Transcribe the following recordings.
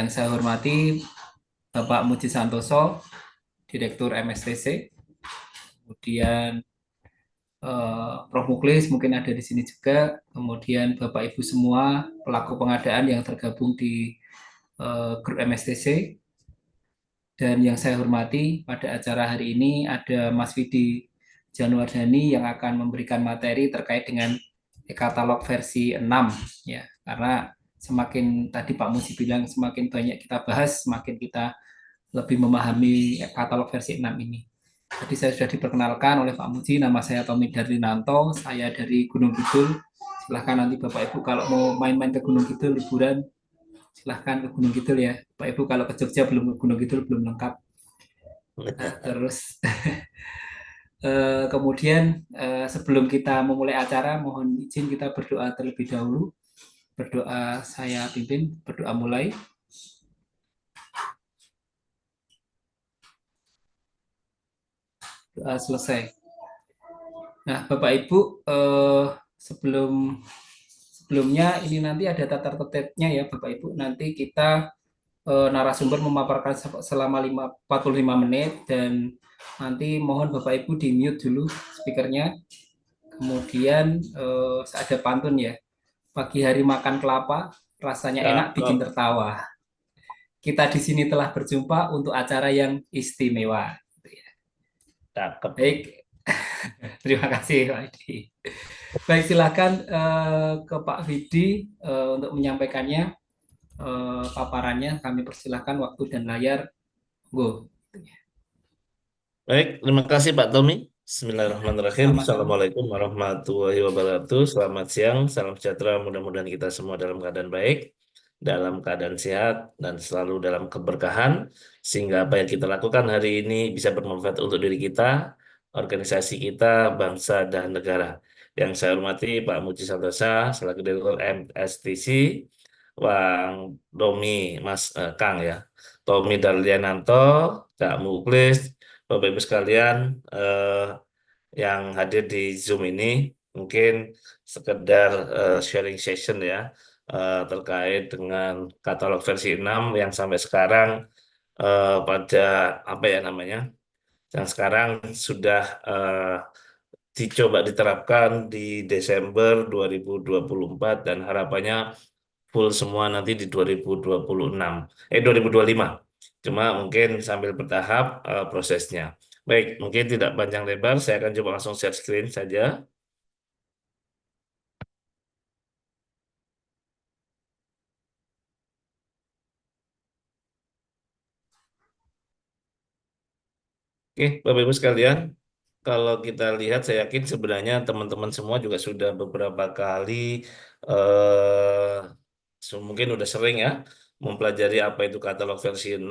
Yang saya hormati Bapak Muji Santoso, Direktur MSTC, kemudian Prof. Muklis mungkin ada di sini juga, kemudian Bapak Ibu semua pelaku pengadaan yang tergabung di grup MSTC, dan yang saya hormati pada acara hari ini ada Mas Widi Januardani yang akan memberikan materi terkait dengan e-katalog versi 6 ya, karena semakin tadi Pak Muji bilang semakin banyak kita bahas semakin kita lebih memahami katalog versi 6 ini. Jadi saya sudah diperkenalkan oleh Pak Muji, nama saya Tommy Darlinanto, saya dari Gunung Kidul. Silahkan nanti Bapak Ibu kalau mau main-main ke Gunung Kidul liburan, silahkan ke Gunung Kidul ya. Bapak Ibu kalau ke Jogja belum ke Gunung Kidul belum lengkap. Nah, terus kemudian sebelum kita memulai acara, mohon izin kita berdoa terlebih dahulu. Berdoa saya pimpin, berdoa mulai. Doa selesai. Nah, Bapak Ibu, sebelumnya ini nanti ada tata tertibnya ya Bapak Ibu. Nanti kita narasumber memaparkan selama 45 menit dan nanti mohon Bapak Ibu di mute dulu speakernya. Kemudian ada pantun ya. Pagi hari makan kelapa, rasanya enak bikin Cakep, tertawa. Kita di sini telah berjumpa untuk acara yang istimewa. cakep. Baik, terima kasih Pak Edi. Baik, silakan ke Pak Vidi untuk menyampaikannya paparannya. Kami persilahkan waktu dan layar. Go. Baik, terima kasih Pak Tommy. Ya, Bismillahirrahmanirrahim. sama-sama. Assalamualaikum warahmatullahi wabarakatuh. Selamat siang, salam sejahtera. Mudah-mudahan kita semua dalam keadaan baik, dalam keadaan sehat, dan selalu dalam keberkahan. Sehingga apa yang kita lakukan hari ini bisa bermanfaat untuk diri kita, organisasi kita, bangsa, dan negara. Yang saya hormati Pak Muji Santosa, selaku Direktur MSTC, Bang Domi, Kang ya, Tommy Darliananto, Kak Muklis, Bapak Ibu sekalian yang hadir di Zoom ini, mungkin sekedar sharing session ya terkait dengan katalog versi 6 yang sampai sekarang pada apa ya namanya, yang sekarang sudah dicoba diterapkan di Desember 2024 dan harapannya full semua nanti di 2026 2025. Cuma mungkin sambil bertahap prosesnya. Baik, mungkin tidak panjang lebar, saya akan coba langsung share screen saja. Oke, Bapak Ibu sekalian, kalau kita lihat, saya yakin sebenarnya teman-teman semua juga sudah beberapa kali mungkin udah sering ya mempelajari apa itu katalog versi 6.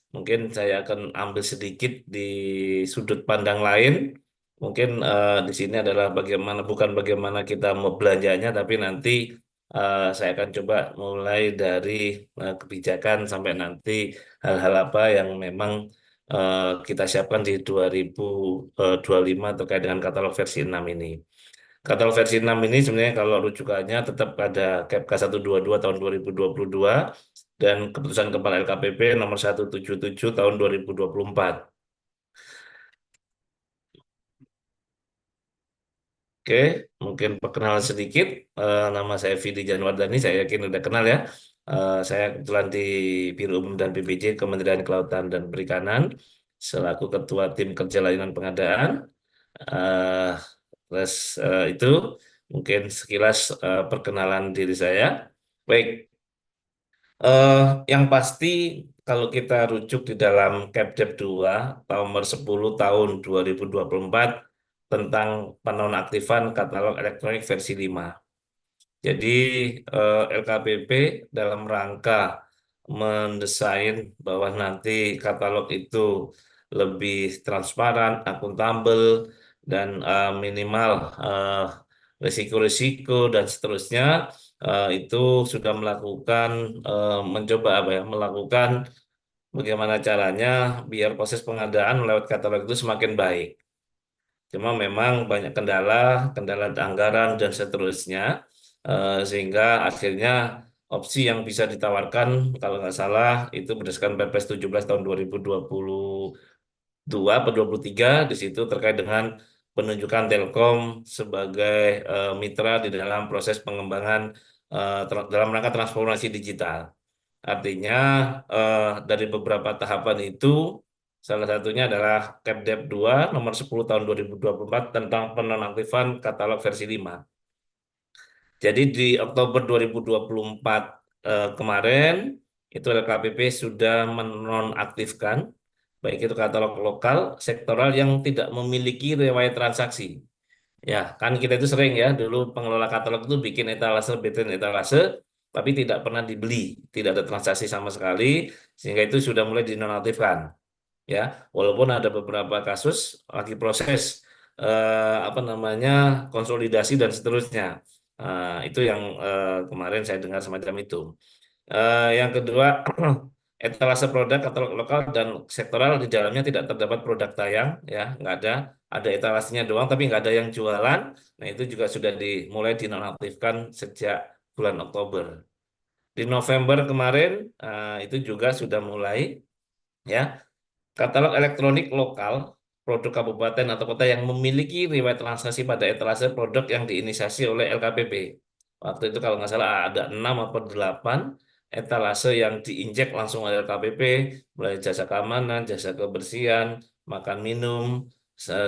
Mungkin saya akan ambil sedikit di sudut pandang lain. Mungkin di sini adalah bagaimana, bukan bagaimana kita mau belanjanya, tapi nanti saya akan coba mulai dari kebijakan sampai nanti hal-hal apa yang memang eh, kita siapkan di 2025 terkait dengan katalog versi 6 ini. Katalog versi 6 ini sebenarnya kalau rujukannya tetap ada KPK 122 tahun 2022 dan keputusan Kepala LKPP nomor 177 tahun 2024. Oke, mungkin perkenalan sedikit. Nama saya Vidi Januardani, saya yakin udah kenal ya. Saya kebetulan di Biro Umum dan BPJ Kementerian Kelautan dan Perikanan selaku Ketua Tim Kerja Layanan Pengadaan. Eh, Terus itu mungkin sekilas perkenalan diri saya. Baik, eh, yang pasti kalau kita rujuk di dalam Kepdep 2 nomor 10 tahun 2024 tentang penonaktifan katalog elektronik versi 5. Jadi LKPP dalam rangka mendesain bahwa nanti katalog itu lebih transparan, akuntabel, dan minimal risiko-risiko dan seterusnya itu sudah melakukan mencoba apa ya melakukan bagaimana caranya biar proses pengadaan lewat katalog itu semakin baik. Cuma memang banyak kendala, kendala anggaran dan seterusnya, sehingga akhirnya opsi yang bisa ditawarkan kalau nggak salah itu berdasarkan Perpres 17 tahun 2022 atau 23 di situ terkait dengan penunjukan Telkom sebagai mitra di dalam proses pengembangan dalam rangka transformasi digital. Artinya dari beberapa tahapan itu salah satunya adalah Kepdep 2 nomor 10 tahun 2024 tentang penonaktifan katalog versi 5. Jadi di Oktober 2024 kemarin itu LKPP sudah menonaktifkan baik itu katalog lokal, sektoral yang tidak memiliki riwayat transaksi. Ya, kan kita itu sering ya dulu pengelola katalog itu bikin etalase, bikin etalase, tapi tidak pernah dibeli, tidak ada transaksi sama sekali, sehingga itu sudah mulai dinonaktifkan. Ya, walaupun ada beberapa kasus lagi proses apa namanya konsolidasi dan seterusnya. Itu yang kemarin saya dengar semacam itu. Yang kedua, etalase produk katalog lokal dan sektoral di dalamnya tidak terdapat produk tayang, ya, nggak ada. Ada etalasenya doang, tapi nggak ada yang jualan. Nah, itu juga sudah dimulai dinonaktifkan sejak bulan Oktober. Di November kemarin, itu juga sudah mulai, ya. Katalog elektronik lokal, produk kabupaten atau kota yang memiliki riwayat transaksi pada etalase produk yang diinisiasi oleh LKPP. Waktu itu kalau nggak salah ada 6 atau 8 etalase yang diinjek langsung oleh LKPP, mulai jasa keamanan, jasa kebersihan, makan minum,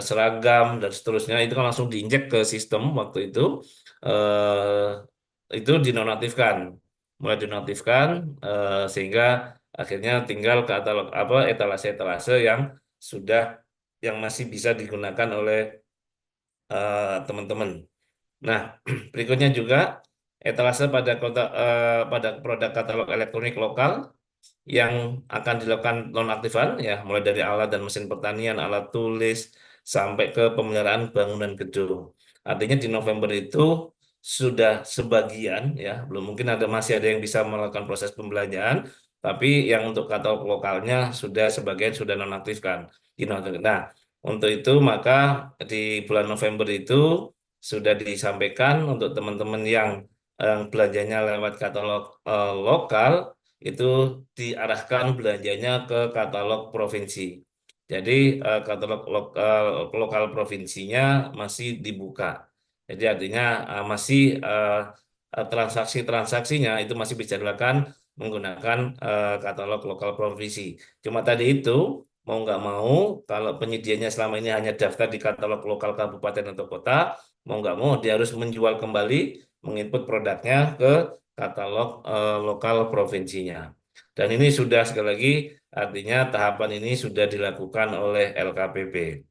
seragam, dan seterusnya. Itu kan langsung diinjek ke sistem waktu itu. Itu dinonaktifkan. Mulai dinonaktifkan, sehingga akhirnya tinggal katalog apa etalase-etalase yang sudah yang masih bisa digunakan oleh teman-teman. Nah, berikutnya juga etalase pada produk katalog elektronik lokal yang akan dilakukan nonaktifan ya mulai dari alat dan mesin pertanian, alat tulis sampai ke pemeliharaan bangunan gedung. Artinya di November itu sudah sebagian ya, belum mungkin masih ada yang bisa melakukan proses pembelanjaan, tapi yang untuk katalog lokalnya sudah sebagian sudah nonaktifkan. Nah, untuk itu maka di bulan November itu sudah disampaikan untuk teman-teman yang belanjanya lewat katalog lokal itu diarahkan belanjanya ke katalog provinsi. Jadi katalog lokal provinsinya masih dibuka. Jadi artinya masih transaksi-transaksinya itu masih bisa dilakukan menggunakan katalog lokal provinsi. Cuma tadi itu mau nggak mau kalau penyedianya selama ini hanya daftar di katalog lokal kabupaten atau kota, mau nggak mau dia harus menjual kembali, menginput produknya ke katalog lokal provinsinya. Dan ini sudah sekali lagi artinya tahapan ini sudah dilakukan oleh LKPP.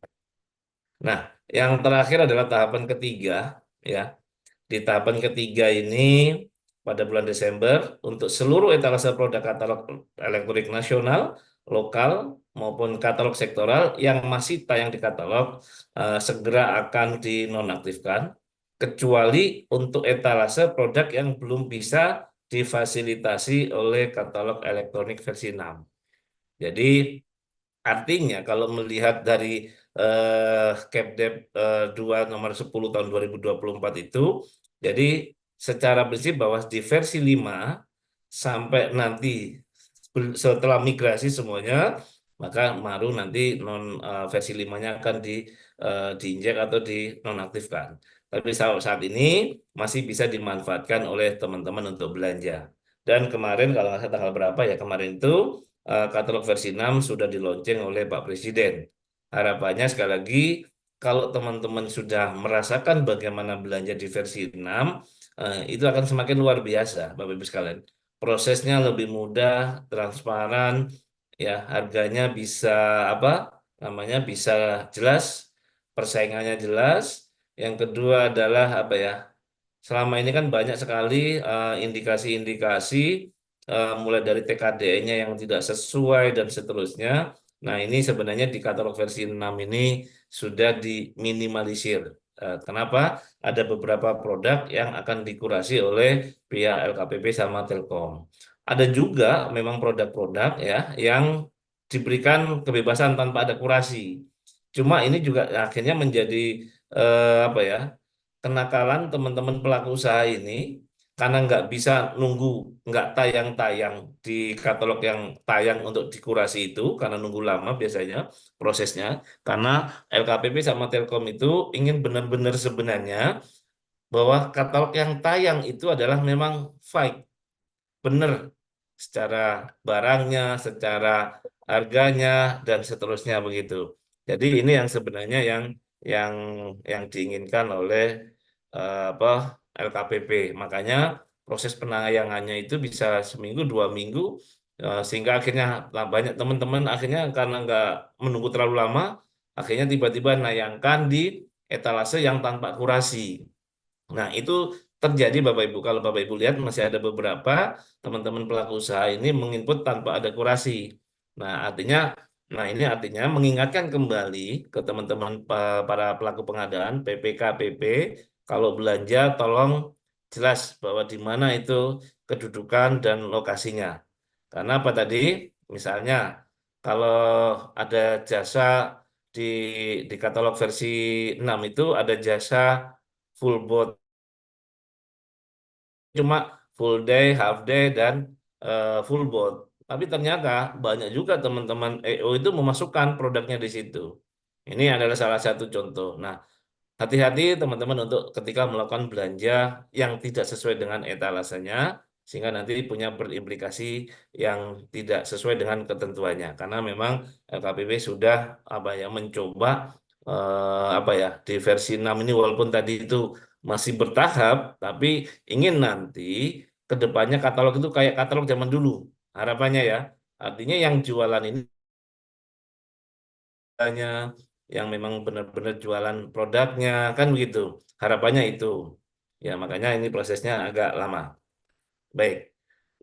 Nah, yang terakhir adalah tahapan ketiga, ya. Di tahapan ketiga ini pada bulan Desember untuk seluruh etalase produk katalog elektronik nasional, lokal maupun katalog sektoral yang masih tayang di katalog segera akan dinonaktifkan kecuali untuk etalase produk yang belum bisa difasilitasi oleh katalog elektronik versi 6. Jadi artinya kalau melihat dari Kepdep 2 nomor 10 tahun 2024 itu, jadi secara prinsip bahwa di versi 5 sampai nanti setelah migrasi semuanya, maka baru nanti versi 5-nya akan diinjek atau dinonaktifkan. Tapi saat ini masih bisa dimanfaatkan oleh teman-teman untuk belanja. Dan kemarin kalau nggak salah tanggal berapa ya kemarin itu katalog versi 6 sudah dilonceng oleh Pak Presiden. Harapannya sekali lagi kalau teman-teman sudah merasakan bagaimana belanja di versi 6, itu akan semakin luar biasa, Bapak Ibu sekalian. Prosesnya lebih mudah, transparan, ya harganya bisa apa namanya bisa jelas, persaingannya jelas. Yang kedua adalah apa ya? Selama ini kan banyak sekali indikasi-indikasi mulai dari TKDN-nya yang tidak sesuai dan seterusnya. Nah, ini sebenarnya di katalog versi 6 ini sudah diminimalisir. Kenapa? Ada beberapa produk yang akan dikurasi oleh pihak LKPP sama Telkom. Ada juga memang produk-produk ya yang diberikan kebebasan tanpa ada kurasi. Cuma ini juga akhirnya menjadi apa ya? Kenakalan teman-teman pelaku usaha ini karena nggak bisa nunggu, nggak tayang-tayang di katalog yang tayang untuk dikurasi itu, karena nunggu lama biasanya prosesnya, karena LKPP sama Telkom itu ingin benar-benar sebenarnya bahwa katalog yang tayang itu adalah memang fake, benar secara barangnya, secara harganya dan seterusnya begitu. Jadi ini yang sebenarnya yang yang diinginkan oleh apa LKPP. Makanya proses penayangannya itu bisa seminggu 2 minggu, sehingga akhirnya banyak teman-teman akhirnya karena nggak menunggu terlalu lama, akhirnya tiba-tiba nayangkan di etalase yang tanpa kurasi. Nah, itu terjadi Bapak Ibu. Kalau Bapak Ibu lihat masih ada beberapa teman-teman pelaku usaha ini menginput tanpa ada kurasi. Nah, ini artinya mengingatkan kembali ke teman-teman para pelaku pengadaan PPKPP, kalau belanja tolong jelas bahwa di mana itu kedudukan dan lokasinya. Karena apa tadi? Misalnya kalau ada jasa di katalog versi 6 itu ada jasa full boat, cuma full day, half day, dan full boat. Tapi ternyata banyak juga teman-teman EO itu memasukkan produknya di situ. Ini adalah salah satu contoh. Nah, hati-hati teman-teman untuk ketika melakukan belanja yang tidak sesuai dengan etalasenya, sehingga nanti punya berimplikasi yang tidak sesuai dengan ketentuannya. Karena memang LKPP sudah apa ya mencoba apa ya di versi 6 ini walaupun tadi itu masih bertahap, tapi ingin nanti ke depannya katalog itu kayak katalog zaman dulu. Harapannya ya. Artinya yang jualan ini hanya yang memang benar-benar jualan produknya kan begitu. Harapannya itu. Ya, makanya ini prosesnya agak lama. Baik.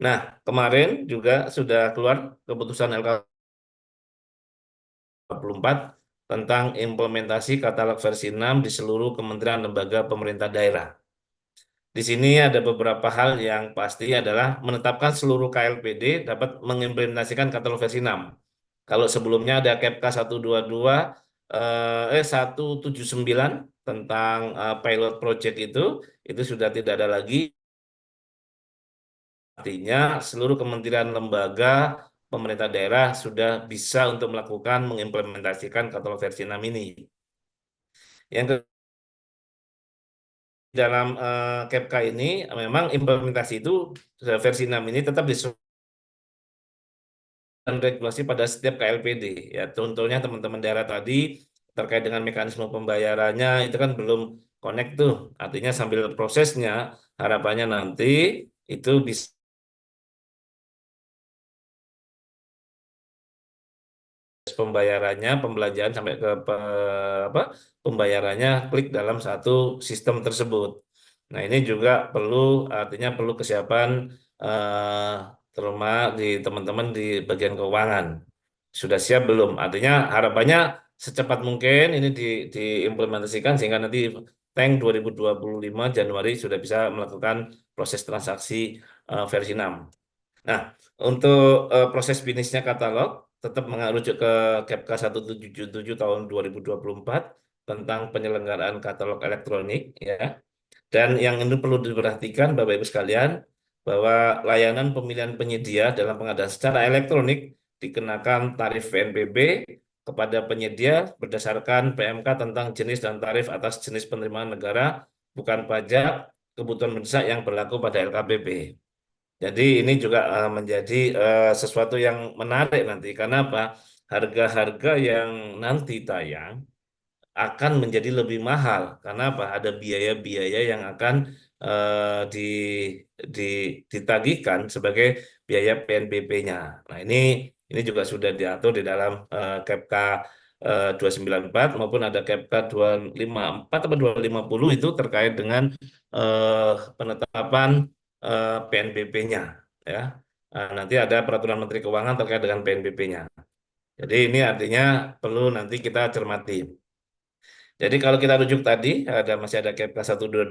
Nah, kemarin juga sudah keluar keputusan LK 44 tentang implementasi katalog versi 6 di seluruh kementerian lembaga pemerintah daerah. Di sini ada beberapa hal yang pasti adalah menetapkan seluruh KLPD dapat mengimplementasikan katalog versi 6. Kalau sebelumnya ada Kepka 122 179 tentang pilot project itu sudah tidak ada lagi. Artinya seluruh kementerian lembaga pemerintah daerah sudah bisa untuk melakukan mengimplementasikan katalog versi 6 ini. Yang dalam Kepka ini memang implementasi itu versi 6 ini tetap disesuaikan regulasi pada setiap KLPD. Ya, contohnya teman-teman daerah tadi terkait dengan mekanisme pembayarannya itu kan belum connect tuh. Artinya sambil prosesnya harapannya nanti itu bisa pembayarannya, pembelanjaan sampai ke apa pembayarannya klik dalam satu sistem tersebut. Nah, ini juga artinya perlu kesiapan eh, terutama di teman-teman di bagian keuangan. Sudah siap belum? Artinya harapannya secepat mungkin ini diimplementasikan sehingga nanti Tank 2025 Januari sudah bisa melakukan proses transaksi versi 6. Nah, untuk proses bisnisnya katalog tetap mengarujuk ke Kepka 1777 tahun 2024 tentang penyelenggaraan katalog elektronik ya. Dan yang ini perlu diperhatikan Bapak Ibu sekalian bahwa layanan pemilihan penyedia dalam pengadaan secara elektronik dikenakan tarif PNBP kepada penyedia berdasarkan PMK tentang jenis dan tarif atas jenis penerimaan negara bukan pajak kebutuhan mendesak yang berlaku pada LKPP. Jadi ini juga menjadi sesuatu yang menarik nanti karena apa? Harga-harga yang nanti tayang akan menjadi lebih mahal karena apa? Ada biaya-biaya yang akan di, di, ditagihkan sebagai biaya PNBP-nya. Nah, ini juga sudah diatur di dalam Kepka 294 maupun ada Kepka 254 atau 250 itu terkait dengan penetapan PNBP-nya ya. Nanti ada peraturan Menteri Keuangan terkait dengan PNBP-nya. Jadi ini artinya perlu nanti kita cermati. Jadi kalau kita rujuk tadi masih ada Kepka 122,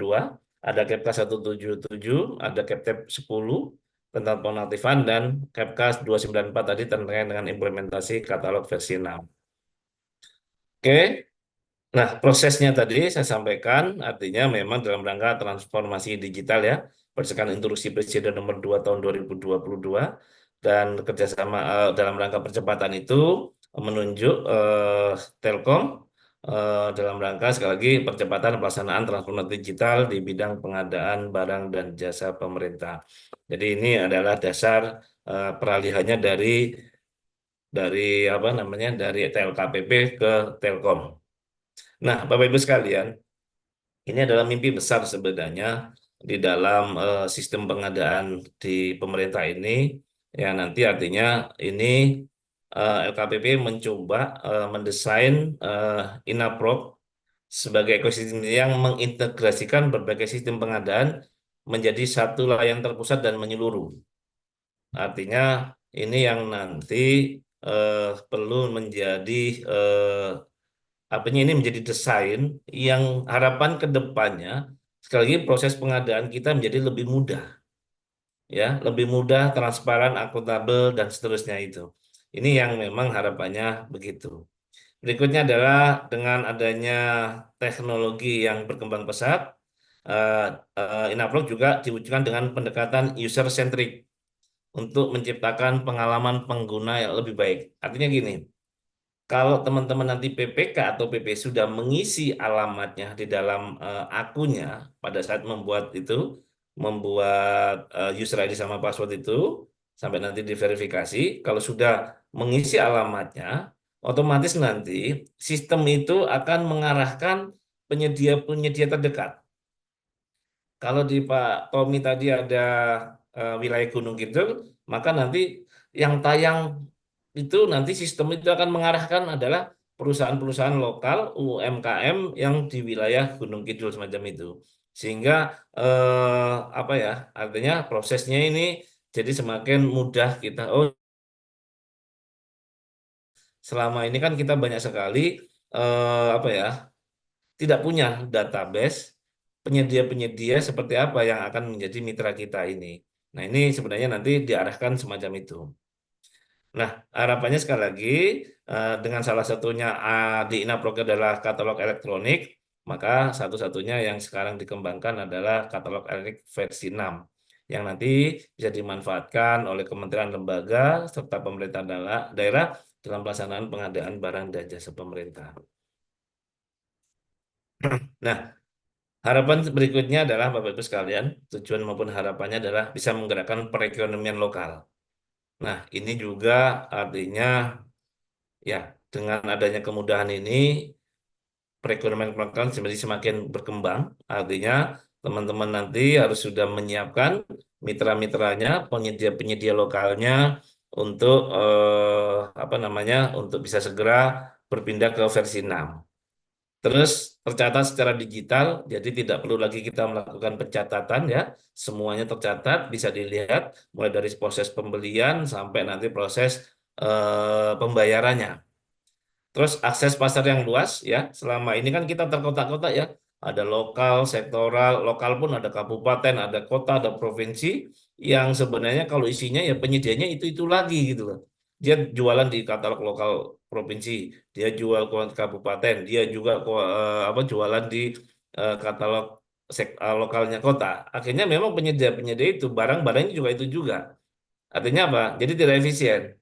ada Kepka 177, ada Keptep 10 tentang penonaktifan dan Kepka 294 tadi terkait dengan implementasi katalog versi 6. Oke. Nah, prosesnya tadi saya sampaikan artinya memang dalam rangka transformasi digital ya. berdasarkan instruksi Presiden nomor 2 tahun 2022 dan kerjasama dalam rangka percepatan itu menunjuk Telkom dalam rangka sekali lagi percepatan pelaksanaan transformasi digital di bidang pengadaan barang dan jasa pemerintah. Jadi ini adalah dasar peralihannya dari apa namanya dari TLKPP ke Telkom. Nah, Bapak Ibu sekalian, ini adalah mimpi besar sebenarnya di dalam sistem pengadaan di pemerintah ini. Ya, nanti artinya ini LKPP mencoba mendesain Inaprok sebagai ekosistem yang mengintegrasikan berbagai sistem pengadaan menjadi satu layanan terpusat dan menyeluruh. Artinya ini yang nanti perlu menjadi artinya ini menjadi desain yang harapan ke depannya sekali lagi proses pengadaan kita menjadi lebih mudah, ya, lebih mudah, transparan, akuntabel dan seterusnya itu. Ini yang memang harapannya begitu. Berikutnya adalah dengan adanya teknologi yang berkembang pesat, eh, Inaplock juga diwujudkan dengan pendekatan user centric untuk menciptakan pengalaman pengguna yang lebih baik. Artinya gini, kalau teman-teman nanti PPK atau PP sudah mengisi alamatnya di dalam akunnya pada saat membuat user ID sama password itu, sampai nanti diverifikasi, kalau sudah mengisi alamatnya, otomatis nanti sistem itu akan mengarahkan penyedia-penyedia terdekat. Kalau di Pak Tommy tadi ada wilayah Gunung Kidul, maka nanti yang tayang itu nanti sistem itu akan mengarahkan adalah perusahaan-perusahaan lokal UMKM yang di wilayah Gunung Kidul semacam itu. Sehingga apa ya, artinya prosesnya ini jadi semakin mudah kita. Oh, selama ini kan kita banyak sekali apa ya, tidak punya database penyedia-penyedia seperti apa yang akan menjadi mitra kita ini. Nah, ini sebenarnya nanti diarahkan semacam itu. Nah, harapannya sekali lagi dengan salah satunya di Inaprok adalah katalog elektronik, maka satu-satunya yang sekarang dikembangkan adalah katalog elektronik versi 6 yang nanti bisa dimanfaatkan oleh kementerian lembaga serta pemerintah daerah dalam pelaksanaan pengadaan barang dan jasa pemerintah. Nah, harapan berikutnya adalah Bapak Ibu sekalian, tujuan maupun harapannya adalah bisa menggerakkan perekonomian lokal. Nah, ini juga artinya ya dengan adanya kemudahan ini perekonomian lokal sebenarnya semakin berkembang. Artinya teman-teman nanti harus sudah menyiapkan mitra-mitranya, penyedia-penyedia lokalnya untuk apa namanya untuk bisa segera berpindah ke versi 6. Terus tercatat secara digital, jadi tidak perlu lagi kita melakukan pencatatan ya. Semuanya tercatat, bisa dilihat mulai dari proses pembelian sampai nanti proses pembayarannya. Terus akses pasar yang luas ya. Selama ini kan kita terkotak-kotak ya. Ada lokal, sektoral, lokal pun ada kabupaten, ada kota, ada provinsi yang sebenarnya kalau isinya ya penyedianya itu lagi gitu loh. Dia jualan di katalog lokal provinsi, dia jual ke kabupaten, dia juga apa jualan di katalog lokalnya kota. Akhirnya memang penyedia-penyedia itu barang-barangnya juga itu juga. Artinya apa? Jadi tidak efisien.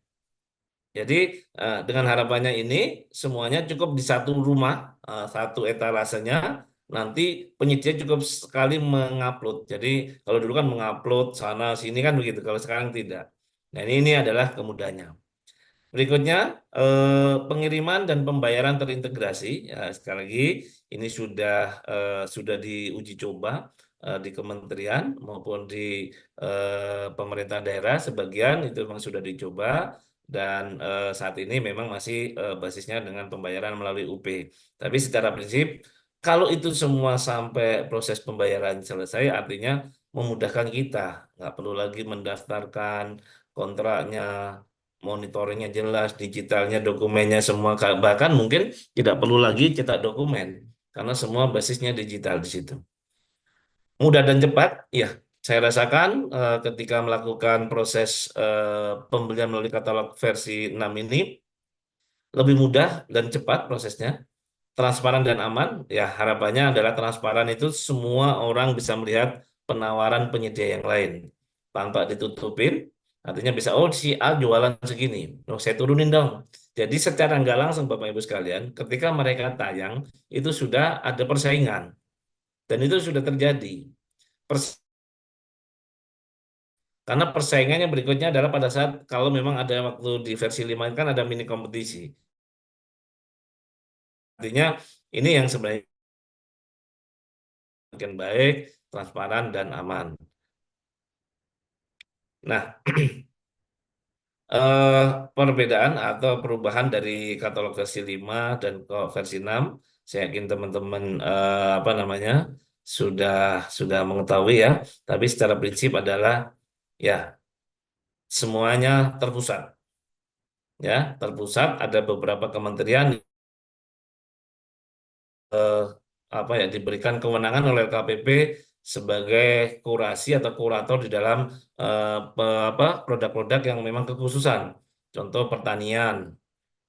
Jadi dengan harapannya ini semuanya cukup di satu rumah, satu etalasenya, nanti penyedia cukup sekali mengupload. Jadi kalau dulu kan mengupload sana sini kan begitu, kalau sekarang tidak. Nah ini adalah kemudahannya. Berikutnya pengiriman dan pembayaran terintegrasi. Ya, sekali lagi ini sudah diuji coba di kementerian maupun di pemerintah daerah sebagian itu memang sudah dicoba dan saat ini memang masih basisnya dengan pembayaran melalui UP. Tapi secara prinsip kalau itu semua sampai proses pembayaran selesai artinya memudahkan kita, nggak perlu lagi mendaftarkan kontraknya, monitoringnya jelas, digitalnya, dokumennya semua, bahkan mungkin tidak perlu lagi cetak dokumen karena semua basisnya digital di situ. Mudah dan cepat, ya. Saya rasakan ketika melakukan proses pembelian melalui katalog versi 6 ini lebih mudah dan cepat prosesnya, transparan dan aman. Ya, harapannya adalah transparan itu semua orang bisa melihat penawaran penyedia yang lain tanpa ditutupin. Artinya bisa, oh si A jualan segini, oh saya turunin dong. Jadi secara nggak langsung Bapak Ibu sekalian, ketika mereka tayang itu sudah ada persaingan dan itu sudah terjadi. Karena persaingannya berikutnya adalah pada saat kalau memang ada waktu di versi 5 kan ada mini kompetisi. Artinya ini yang sebenarnya makin baik, transparan dan aman. Nah, eh, perbedaan atau perubahan dari katalog versi 5 dan ke versi 6, saya yakin teman-teman apa namanya sudah mengetahui ya. Tapi secara prinsip adalah ya semuanya terpusat ya, terpusat ada beberapa kementerian eh, apa ya diberikan kewenangan oleh LKPP sebagai kurasi atau kurator di dalam produk-produk yang memang kekhususan. Contoh pertanian,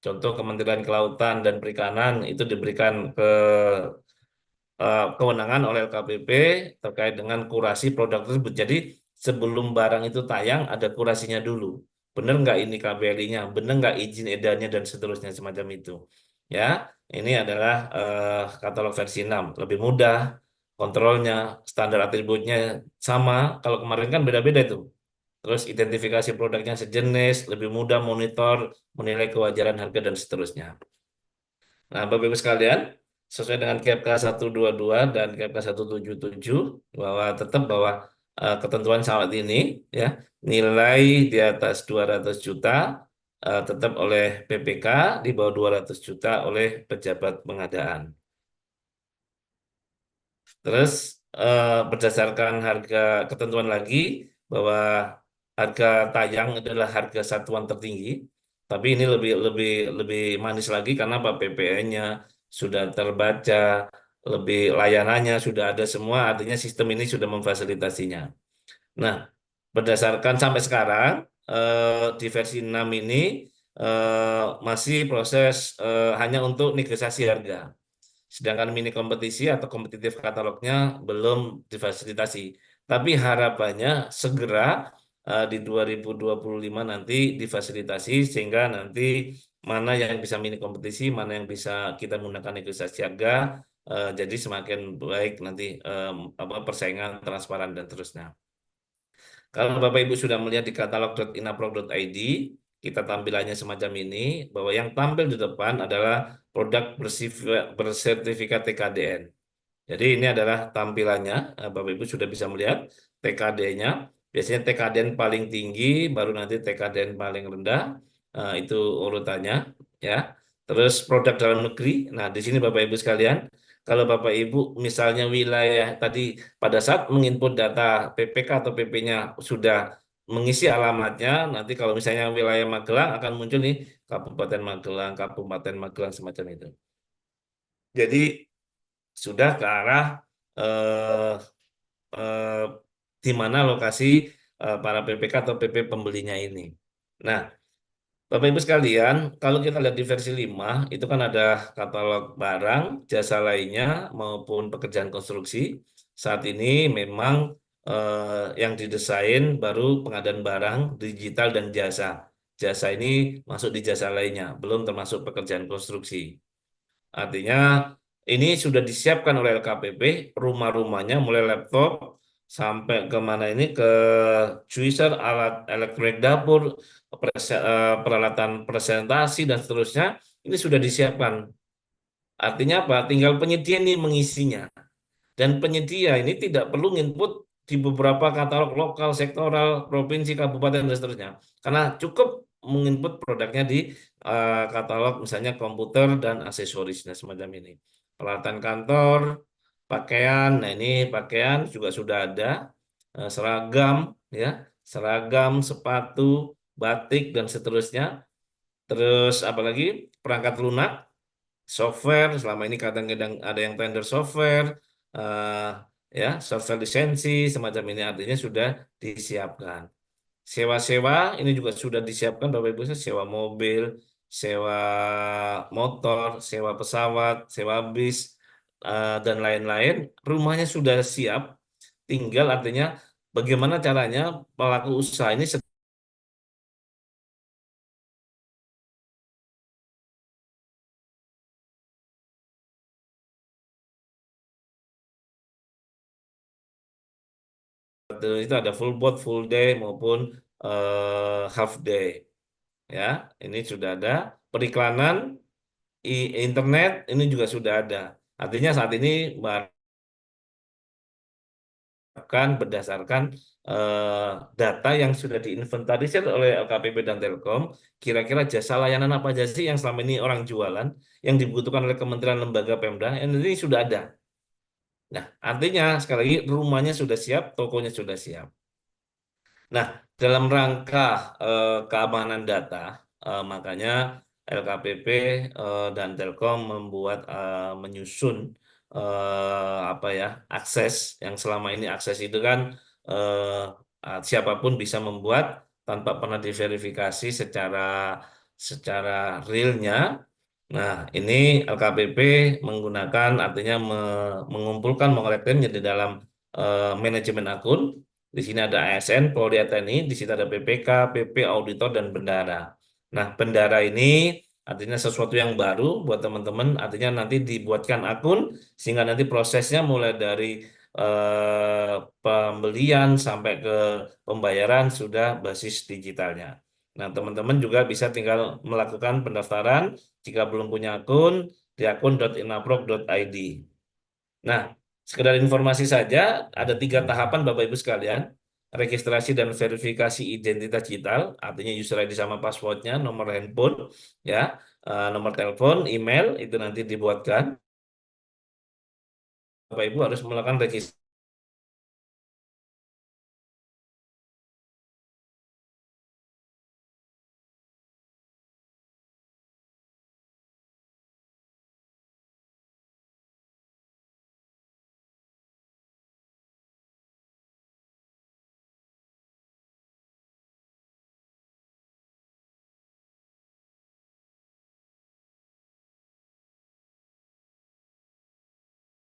contoh Kementerian Kelautan dan Perikanan itu diberikan kewenangan oleh LKPP terkait dengan kurasi produk tersebut. Jadi sebelum barang itu tayang ada kurasinya dulu. Benar nggak ini KBLI-nya, benar nggak izin edarnya dan seterusnya semacam itu. Ya, ini adalah katalog versi 6. Lebih mudah kontrolnya, standar atributnya sama. Kalau kemarin kan beda-beda itu. Terus identifikasi produknya sejenis, lebih mudah monitor, menilai kewajaran harga dan seterusnya. Nah, Bapak Ibu sekalian, sesuai dengan KPK 122 dan KPK 177 bahwa tetap bahwa ketentuan saat ini ya, nilai di atas 200 juta tetap oleh PPK, di bawah 200 juta oleh pejabat pengadaan. Terus berdasarkan harga ketentuan lagi bahwa harga tayang adalah harga satuan tertinggi, tapi ini lebih lebih lebih manis lagi karena apa PPN-nya sudah terbaca, lebih layanannya sudah ada semua, artinya sistem ini sudah memfasilitasinya. Nah, berdasarkan sampai sekarang di versi 6 ini masih proses hanya untuk negosiasi harga. Sedangkan mini kompetisi atau kompetitif katalognya belum difasilitasi. Tapi harapannya segera di 2025 nanti difasilitasi sehingga nanti mana yang bisa mini kompetisi, mana yang bisa kita menggunakan negosiasi harga, jadi semakin baik nanti apa persaingan transparan dan terusnya. Kalau Bapak Ibu sudah melihat di katalog.inaprog.id, kita tampilannya semacam ini, bahwa yang tampil di depan adalah produk bersertifikat TKDN. Jadi ini adalah tampilannya, Bapak Ibu sudah bisa melihat TKD-nya. Biasanya TKDN paling tinggi, baru nanti TKDN paling rendah, itu urutannya, ya. Terus produk dalam negeri. Nah, di sini Bapak Ibu sekalian, kalau Bapak Ibu misalnya wilayah tadi pada saat menginput data PPK atau PP-nya sudah mengisi alamatnya, nanti kalau misalnya wilayah Magelang akan muncul nih Kabupaten Magelang semacam itu. Jadi sudah ke arah eh, eh, di mana lokasi para PPK atau PP pembelinya ini. Nah, Bapak Ibu sekalian, kalau kita lihat di versi 5, itu kan ada katalog barang, jasa lainnya, maupun pekerjaan konstruksi. Saat ini memang yang didesain baru pengadaan barang, digital, dan jasa. Jasa ini masuk di jasa lainnya, belum termasuk pekerjaan konstruksi. Artinya ini sudah disiapkan oleh LKPP, rumah-rumahnya mulai laptop sampai ke mana ini ke juicer, alat elektronik dapur, peralatan presentasi dan seterusnya ini sudah disiapkan. Artinya apa? Tinggal penyedia ini mengisinya. Dan penyedia ini tidak perlu input di beberapa katalog lokal, sektoral, provinsi, kabupaten, dan seterusnya. Karena cukup menginput produknya di katalog misalnya komputer dan aksesorisnya semacam ini. Peralatan kantor, pakaian, nah ini pakaian juga sudah ada, seragam, ya, seragam, sepatu, batik, dan seterusnya. Terus apalagi perangkat lunak, software selama ini kadang-kadang ada yang tender software eh, ya software lisensi semacam ini artinya sudah disiapkan. Sewa-sewa ini juga sudah disiapkan Bapak Ibu, sewa mobil, sewa motor, sewa pesawat, sewa bis dan lain-lain, rumahnya sudah siap, Tinggal artinya bagaimana caranya pelaku usaha ini itu ada full board, full day maupun half day. Ya, ini sudah ada periklanan internet ini juga sudah ada. Artinya saat ini bahkan berdasarkan data yang sudah diinventarisir oleh LKPP dan Telkom, kira-kira jasa layanan apa aja sih yang selama ini orang jualan, yang dibutuhkan oleh kementerian lembaga Pemda, ini sudah ada. Nah, artinya sekali lagi rumahnya sudah siap, tokonya sudah siap. Nah, dalam rangka keamanan data, makanya LKPP dan Telkom membuat menyusun apa ya akses yang selama ini akses itu kan siapapun bisa membuat tanpa pernah diverifikasi secara realnya. Nah, ini LKPP menggunakan artinya mengumpulkan mengkolektifnya di dalam manajemen akun. Di sini ada ASN, Polri, TNI, di sini ada PPK, PP, auditor, dan bendara. Nah, bendara ini artinya sesuatu yang baru buat teman-teman, artinya nanti dibuatkan akun, sehingga nanti prosesnya mulai dari pembelian sampai ke pembayaran sudah basis digitalnya. Nah, teman-teman juga bisa tinggal melakukan pendaftaran jika belum punya akun di akun.inaprok.id. Nah, sekedar informasi saja, ada 3 tahapan Bapak Ibu sekalian. Registrasi dan verifikasi identitas digital, artinya user ID sama passwordnya, nomor handphone, ya, nomor telepon, email, itu nanti dibuatkan. Bapak Ibu harus melakukan registrasi.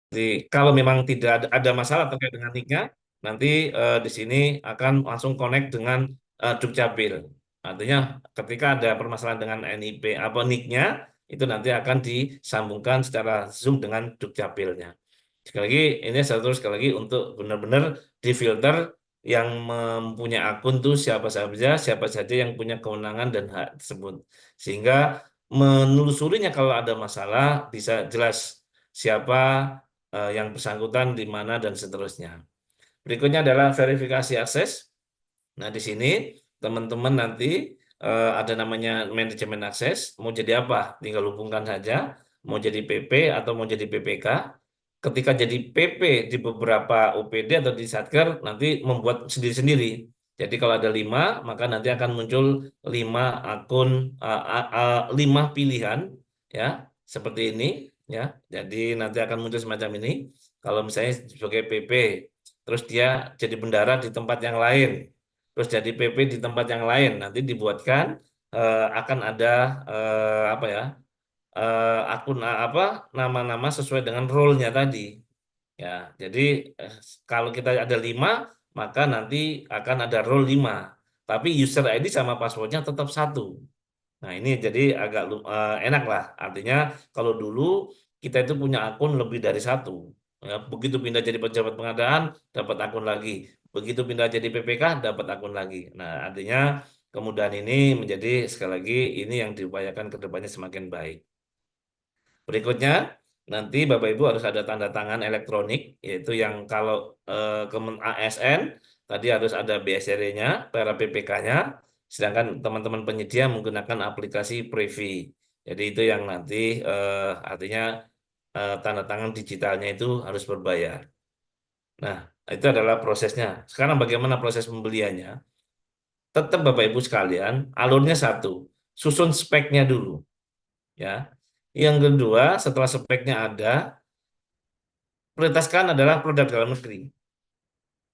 Jadi, kalau memang tidak ada masalah terkait dengan nicknya, nanti di sini akan langsung connect dengan Dukcapil. Artinya ketika ada permasalahan dengan NIP apa nicknya, itu nanti akan disambungkan secara Zoom dengan Dukcapilnya. Sekali lagi, ini sekali lagi untuk benar-benar difilter yang mempunyai akun tuh siapa saja yang punya kewenangan dan hak tersebut. Sehingga menelusurinya kalau ada masalah bisa jelas siapa yang bersangkutan di mana dan seterusnya. Berikutnya adalah verifikasi akses. Nah, di sini teman-teman nanti ada namanya manajemen akses. Mau jadi apa? Tinggal hubungkan saja. Mau jadi PP atau mau jadi PPK. Ketika jadi PP di beberapa OPD atau di Satker, nanti membuat sendiri-sendiri. Jadi kalau ada 5, maka nanti akan muncul 5 akun, 5 pilihan, ya, seperti ini, ya. Jadi nanti akan muncul semacam ini. Kalau misalnya sebagai PP, terus dia jadi bendara di tempat yang lain, terus jadi PP di tempat yang lain, nanti dibuatkan akan ada apa ya akun apa nama-nama sesuai dengan role-nya tadi. Ya, jadi eh, kalau kita ada 5, maka nanti akan ada role 5. Tapi user ID sama passwordnya tetap satu. Nah, ini jadi agak enak lah. Artinya kalau dulu kita itu punya akun lebih dari satu. Ya, begitu pindah jadi pejabat pengadaan, dapat akun lagi. Begitu pindah jadi PPK, dapat akun lagi. Nah, artinya kemudahan ini menjadi sekali lagi ini yang diupayakan ke depannya semakin baik. Berikutnya, nanti Bapak Ibu harus ada tanda tangan elektronik, yaitu yang kalau Kemen ASN, tadi harus ada BSR-nya, para PPK-nya, sedangkan teman-teman penyedia menggunakan aplikasi Previ. Jadi itu yang nanti artinya tanda tangan digitalnya itu harus berbayar. Nah, itu adalah prosesnya. Sekarang bagaimana proses pembeliannya? Tetap Bapak Ibu sekalian, alurnya satu, susun speknya dulu. Ya, yang kedua, setelah speknya ada, prioritaskan adalah produk dalam negeri.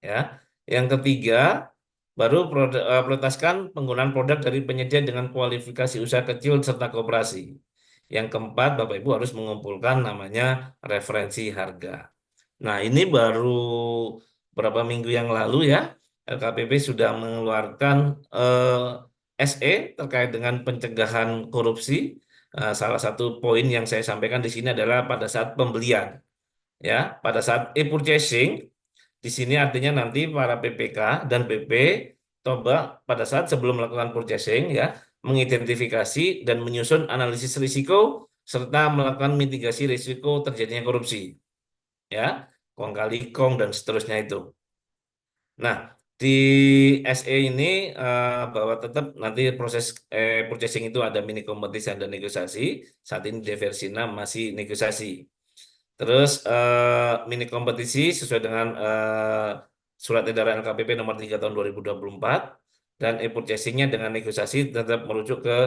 Ya, yang ketiga, baru prioritaskan penggunaan produk dari penyedia dengan kualifikasi usaha kecil serta koperasi. Yang keempat, Bapak Ibu harus mengumpulkan namanya referensi harga. Nah, ini baru beberapa minggu yang lalu ya, LKPP sudah mengeluarkan SE terkait dengan pencegahan korupsi. Salah satu poin yang saya sampaikan di sini adalah pada saat pembelian, ya, pada saat e-purchasing, di sini artinya nanti para PPK dan PP coba pada saat sebelum melakukan purchasing ya, mengidentifikasi dan menyusun analisis risiko serta melakukan mitigasi risiko terjadinya korupsi, ya, kong kali kong dan seterusnya itu. Nah, di SE ini bahwa tetap nanti proses purchasing itu ada mini kompetisi dan negosiasi. Saat ini di versi 6 masih negosiasi. Terus mini kompetisi sesuai dengan surat edaran LKPP nomor 3 tahun 2024 dan e-purchasingnya dengan negosiasi tetap merujuk ke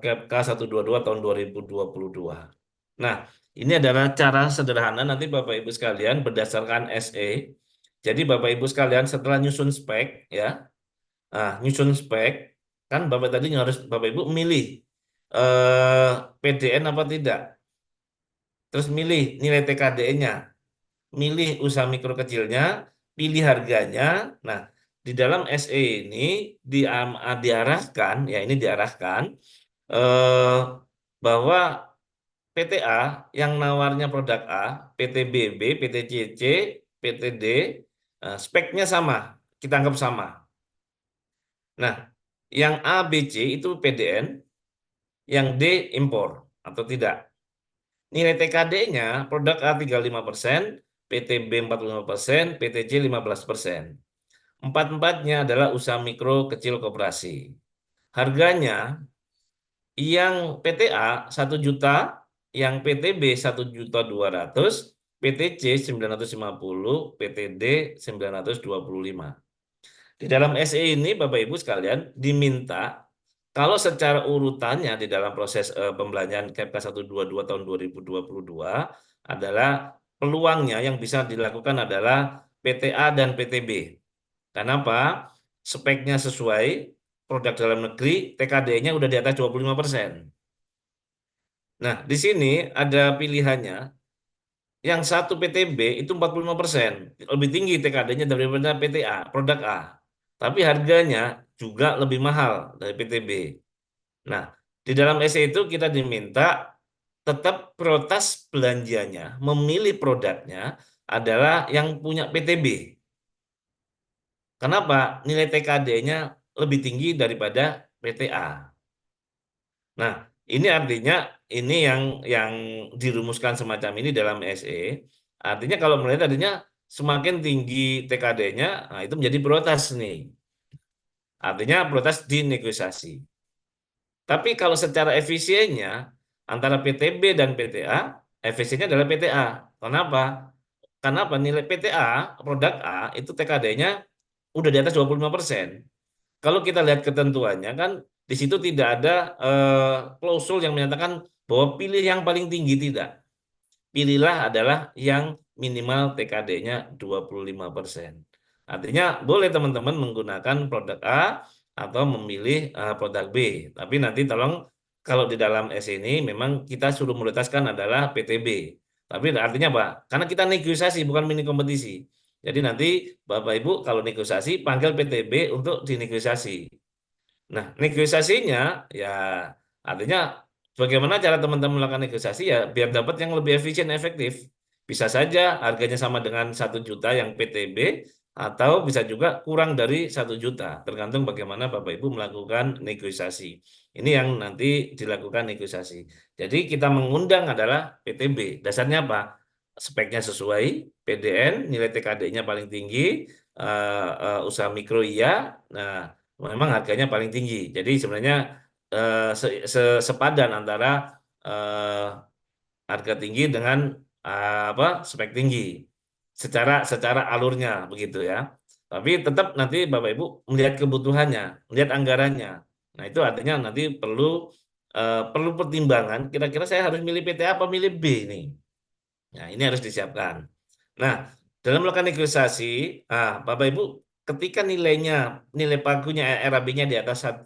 KPK 122 tahun 2022. Nah, ini adalah cara sederhana nanti Bapak Ibu sekalian berdasarkan SE. Jadi Bapak Ibu sekalian setelah nyusun spek ya, nyusun spek kan Bapak tadi harus Bapak Ibu milih PDN apa tidak. Terus milih nilai TKDN-nya, milih usaha mikro kecilnya, pilih harganya. Nah, di dalam SE ini diarahkan, ya ini diarahkan eh, bahwa PTA yang nawarnya produk A, PTBB, PTCC, PTD, speknya sama, kita anggap sama. Nah, yang A, B, C itu PDN, yang D impor atau tidak. Nilai TKD-nya produk A 35%, PTB 45%, PTC 15%. Empat-empatnya adalah usaha mikro kecil koperasi. Harganya yang PTA 1 juta, yang PTB 1.200.000, PTC 950, PTD 925. Di dalam SE ini Bapak Ibu sekalian diminta kalau secara urutannya di dalam proses pembelanjaan KPK 122 tahun 2022 adalah peluangnya yang bisa dilakukan adalah PTA dan PTB. Kenapa? Speknya sesuai, produk dalam negeri, TKD-nya udah di atas 25%. Nah, di sini ada pilihannya. Yang satu PTB itu 45%, lebih tinggi TKD-nya daripada PTA, produk A. Tapi harganya juga lebih mahal dari PTB. Nah, di dalam SE itu kita diminta tetap prioritas belanjanya, memilih produknya adalah yang punya PTB. Kenapa? Nilai TKD-nya lebih tinggi daripada PTA. Nah, ini artinya ini yang dirumuskan semacam ini dalam SE. Artinya kalau melihat tadinya semakin tinggi TKD-nya, nah itu menjadi prioritas nih. Artinya prioritas di negosiasi. Tapi kalau secara efisiennya antara PTB dan PTA, efisiennya adalah PTA. Kenapa? Kenapa nilai PTA produk A itu TKD-nya udah di atas 25%. Kalau kita lihat ketentuannya kan di situ tidak ada klausul yang menyatakan bahwa pilih yang paling tinggi, tidak. Pilihlah adalah yang minimal TKD-nya 25%. Artinya boleh teman-teman menggunakan produk A atau memilih produk B. Tapi nanti tolong kalau di dalam S ini memang kita suruh prioritaskan adalah PTB. Tapi artinya apa? Karena kita negosiasi bukan mini kompetisi. Jadi nanti Bapak Ibu kalau negosiasi panggil PTB untuk dinegosiasi. Nah, negosiasinya ya artinya bagaimana cara teman-teman melakukan negosiasi ya biar dapat yang lebih efisien efektif. Bisa saja harganya sama dengan 1 juta yang PTB atau bisa juga kurang dari 1 juta, tergantung bagaimana Bapak Ibu melakukan negosiasi. Ini yang nanti dilakukan negosiasi. Jadi kita mengundang adalah PTB. Dasarnya apa? Speknya sesuai, PDN, nilai TKD-nya paling tinggi, usaha mikro iya. Nah, memang harganya paling tinggi. Jadi sebenarnya sepadan antara eh, harga tinggi dengan apa spek tinggi secara alurnya begitu ya. Tapi tetap nanti Bapak Ibu melihat kebutuhannya, melihat anggarannya. Nah, itu artinya nanti perlu pertimbangan. Kira-kira saya harus milih PT apa milih B nih. Nah, ini harus disiapkan. Nah, dalam melakukan negosiasi, Bapak Ibu, ketika nilai pagunya RAB-nya di atas 1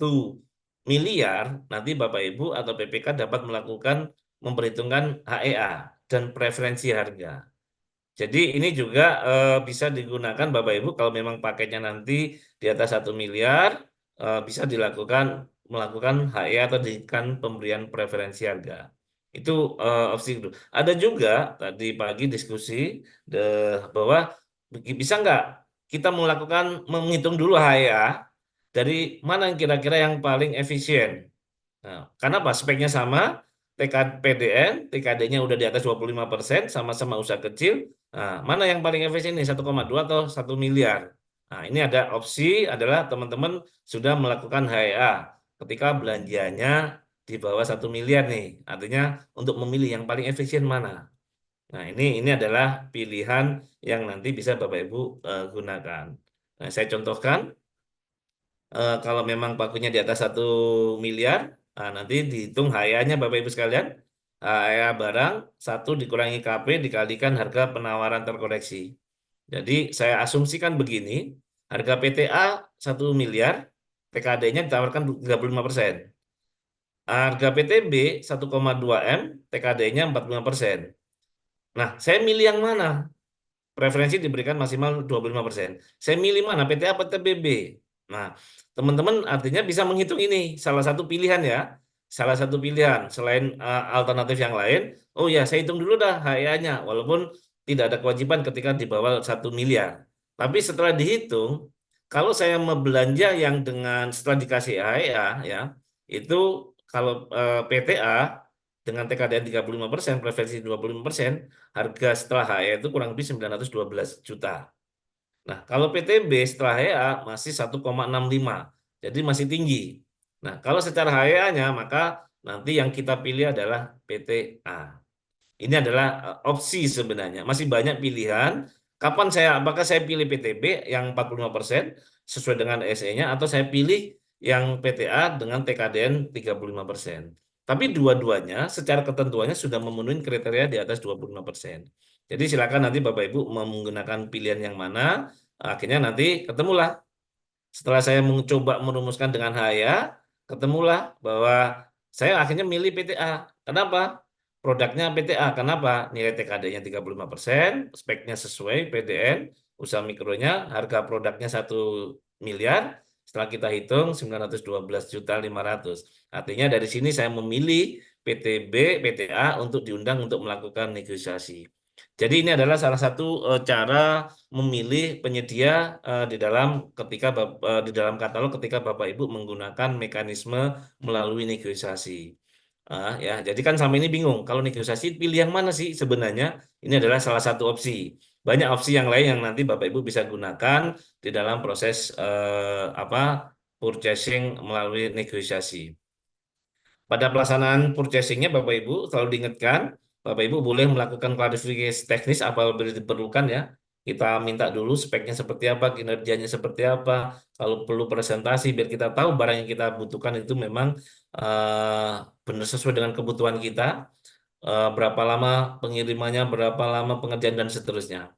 miliar, nanti Bapak Ibu atau PPK dapat melakukan memperhitungkan HEA dan preferensi harga. Jadi ini juga bisa digunakan Bapak Ibu kalau memang paketnya nanti di atas 1 miliar, bisa melakukan HE atau diberikan pemberian preferensi harga. Itu opsi itu. Ada juga tadi pagi diskusi bahwa bisa nggak kita menghitung dulu HEA dari mana yang kira-kira yang paling efisien. Nah, karena apa? Speknya sama, PDN, TKD-nya udah di atas 25%, sama-sama usaha kecil. Nah, mana yang paling efisien nih, 1,2 atau 1 miliar? Nah, ini ada opsi adalah teman-teman sudah melakukan HEA ketika belanjanya di bawah 1 miliar nih. Artinya untuk memilih yang paling efisien mana. Nah, ini adalah pilihan yang nanti bisa Bapak Ibu gunakan. Nah, saya contohkan kalau memang pakunya di atas 1 miliar, nah, nanti dihitung HEA-nya Bapak Ibu sekalian. HEA barang 1 dikurangi KP dikalikan harga penawaran terkoreksi. Jadi saya asumsikan begini, harga PTA 1 miliar, TKD-nya ditawarkan 35%. Harga PTB 1,2 M, TKD-nya 45%. Nah, saya milih yang mana? Preferensi diberikan maksimal 25%. Saya milih mana, PT apa TBB? Nah, teman-teman artinya bisa menghitung ini, salah satu pilihan ya. Salah satu pilihan, selain alternatif yang lain, oh ya saya hitung dulu dah HEA-nya, walaupun tidak ada kewajiban ketika di bawah 1 miliar. Tapi setelah dihitung, kalau saya mau belanja yang setelah dikasih HEA, ya, itu kalau PTA, dengan TKDN 35%, preferensi 25%, harga setelah HE itu kurang lebih 912 juta. Nah, kalau PTB setelah HEA masih 1,65. Jadi masih tinggi. Nah, kalau secara HEA-nya maka nanti yang kita pilih adalah PTA. Ini adalah opsi sebenarnya. Masih banyak pilihan. Apakah saya pilih PTB yang 45% sesuai dengan SE-nya atau saya pilih yang PTA dengan TKDN 35%. Tapi dua-duanya secara ketentuannya sudah memenuhi kriteria di atas 25%. Jadi silakan nanti Bapak Ibu mau menggunakan pilihan yang mana, akhirnya nanti ketemulah. Setelah saya mencoba merumuskan dengan HAYA, ketemulah bahwa saya akhirnya milih PTA. Kenapa? Produknya PTA. Kenapa? Nilai TKD-nya 35%, speknya sesuai, PDN, usaha mikronya, harga produknya 1 miliar. Setelah kita hitung 912.500.000. Artinya dari sini saya memilih PTB, PTA untuk diundang untuk melakukan negosiasi. Jadi ini adalah salah satu cara memilih penyedia di dalam katalog ketika Bapak Ibu menggunakan mekanisme melalui negosiasi. Ya, jadi kan selama ini bingung kalau negosiasi pilih yang mana sih sebenarnya? Ini adalah salah satu opsi. Banyak opsi yang lain yang nanti Bapak Ibu bisa gunakan di dalam proses purchasing melalui negosiasi. Pada pelaksanaan purchasingnya Bapak Ibu selalu diingatkan, Bapak Ibu boleh melakukan klarifikasi teknis apabila diperlukan ya. Kita minta dulu speknya seperti apa, kinerjanya seperti apa. Kalau perlu presentasi biar kita tahu barang yang kita butuhkan itu memang benar sesuai dengan kebutuhan kita. Berapa lama pengirimannya, berapa lama pengerjaan dan seterusnya.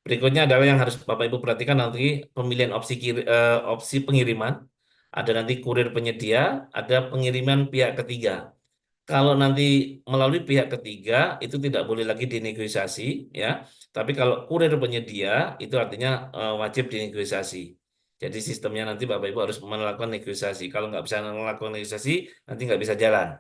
Berikutnya adalah yang harus Bapak Ibu perhatikan nanti pemilihan opsi pengiriman. Ada nanti kurir penyedia, ada pengiriman pihak ketiga. Kalau nanti melalui pihak ketiga itu tidak boleh lagi dinegosiasi ya. Tapi kalau kurir penyedia itu artinya wajib dinegosiasi. Jadi sistemnya nanti Bapak Ibu harus melakukan negosiasi. Kalau nggak bisa melakukan negosiasi nanti nggak bisa jalan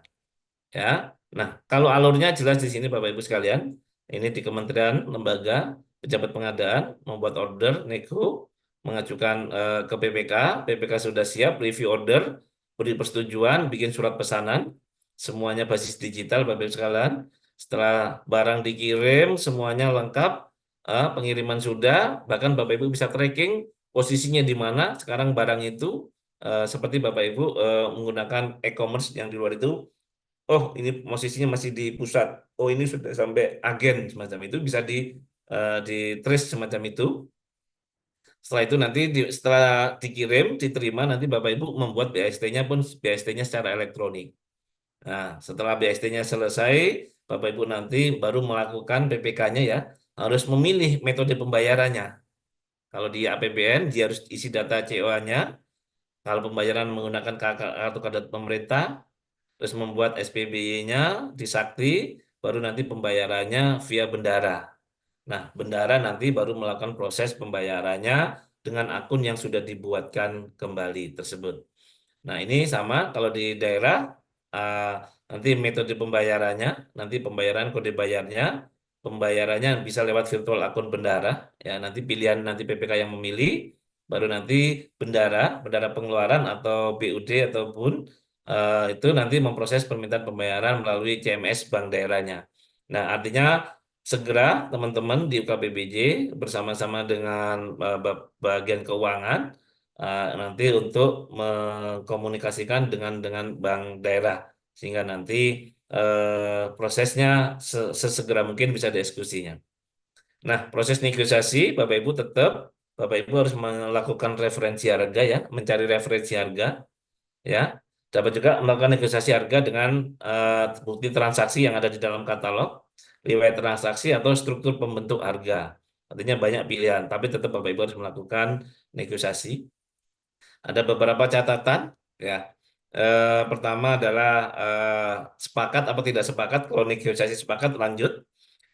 ya. Nah, kalau alurnya jelas di sini Bapak Ibu sekalian, ini di kementerian, lembaga, pejabat pengadaan membuat order, nego, mengajukan ke PPK, PPK sudah siap, review order, beri persetujuan, bikin surat pesanan, semuanya basis digital Bapak Ibu sekalian. Setelah barang dikirim, semuanya lengkap, pengiriman sudah, bahkan Bapak Ibu bisa tracking posisinya di mana sekarang barang itu, seperti Bapak Ibu menggunakan e-commerce yang di luar itu. Oh, ini posisinya masih di pusat. Oh, ini sudah sampai agen semacam itu bisa di trace semacam itu. Setelah itu nanti setelah dikirim, diterima nanti Bapak Ibu membuat BAST-nya pun BAST-nya secara elektronik. Nah, setelah BAST-nya selesai, Bapak Ibu nanti baru melakukan PPK-nya ya. Harus memilih metode pembayarannya. Kalau di APBN, dia harus isi data COA-nya. Kalau pembayaran menggunakan kartu kredit pemerintah, terus membuat SPBY-nya di Sakti, baru nanti pembayarannya via bendara. Nah, bendahara nanti baru melakukan proses pembayarannya dengan akun yang sudah dibuatkan kembali tersebut. Nah, ini sama kalau di daerah, uh, nanti metode pembayarannya, nanti pembayaran kode bayarnya, pembayarannya bisa lewat virtual akun bendahara, ya nanti pilihan nanti PPK yang memilih, baru nanti bendahara pengeluaran atau BUD ataupun itu nanti memproses permintaan pembayaran melalui CMS bank daerahnya. Nah, artinya segera teman-teman di UKBPJ bersama-sama dengan bagian keuangan nanti untuk mengkomunikasikan dengan bank daerah sehingga nanti prosesnya sesegera mungkin bisa dieksekusinya. Nah, proses negosiasi Bapak Ibu tetap Bapak Ibu harus melakukan referensi harga ya, mencari referensi harga ya. Dapat juga melakukan negosiasi harga dengan bukti transaksi yang ada di dalam katalog, riwayat transaksi atau struktur pembentuk harga. Artinya banyak pilihan, tapi tetap Bapak Ibu harus melakukan negosiasi. Ada beberapa catatan ya. Pertama adalah sepakat apa tidak sepakat. Kalau negosiasi sepakat lanjut.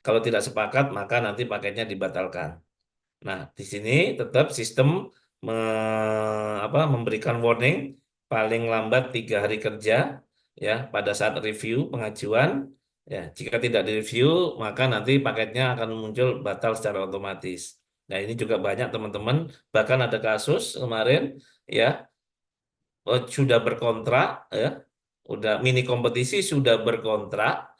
Kalau tidak sepakat maka nanti paketnya dibatalkan. Nah, di sini tetap sistem memberikan warning paling lambat 3 hari kerja ya pada saat review pengajuan. Ya, jika tidak direview maka nanti paketnya akan muncul batal secara otomatis. Nah, ini juga banyak teman-teman, bahkan ada kasus kemarin ya sudah berkontrak ya, udah mini kompetisi sudah berkontrak,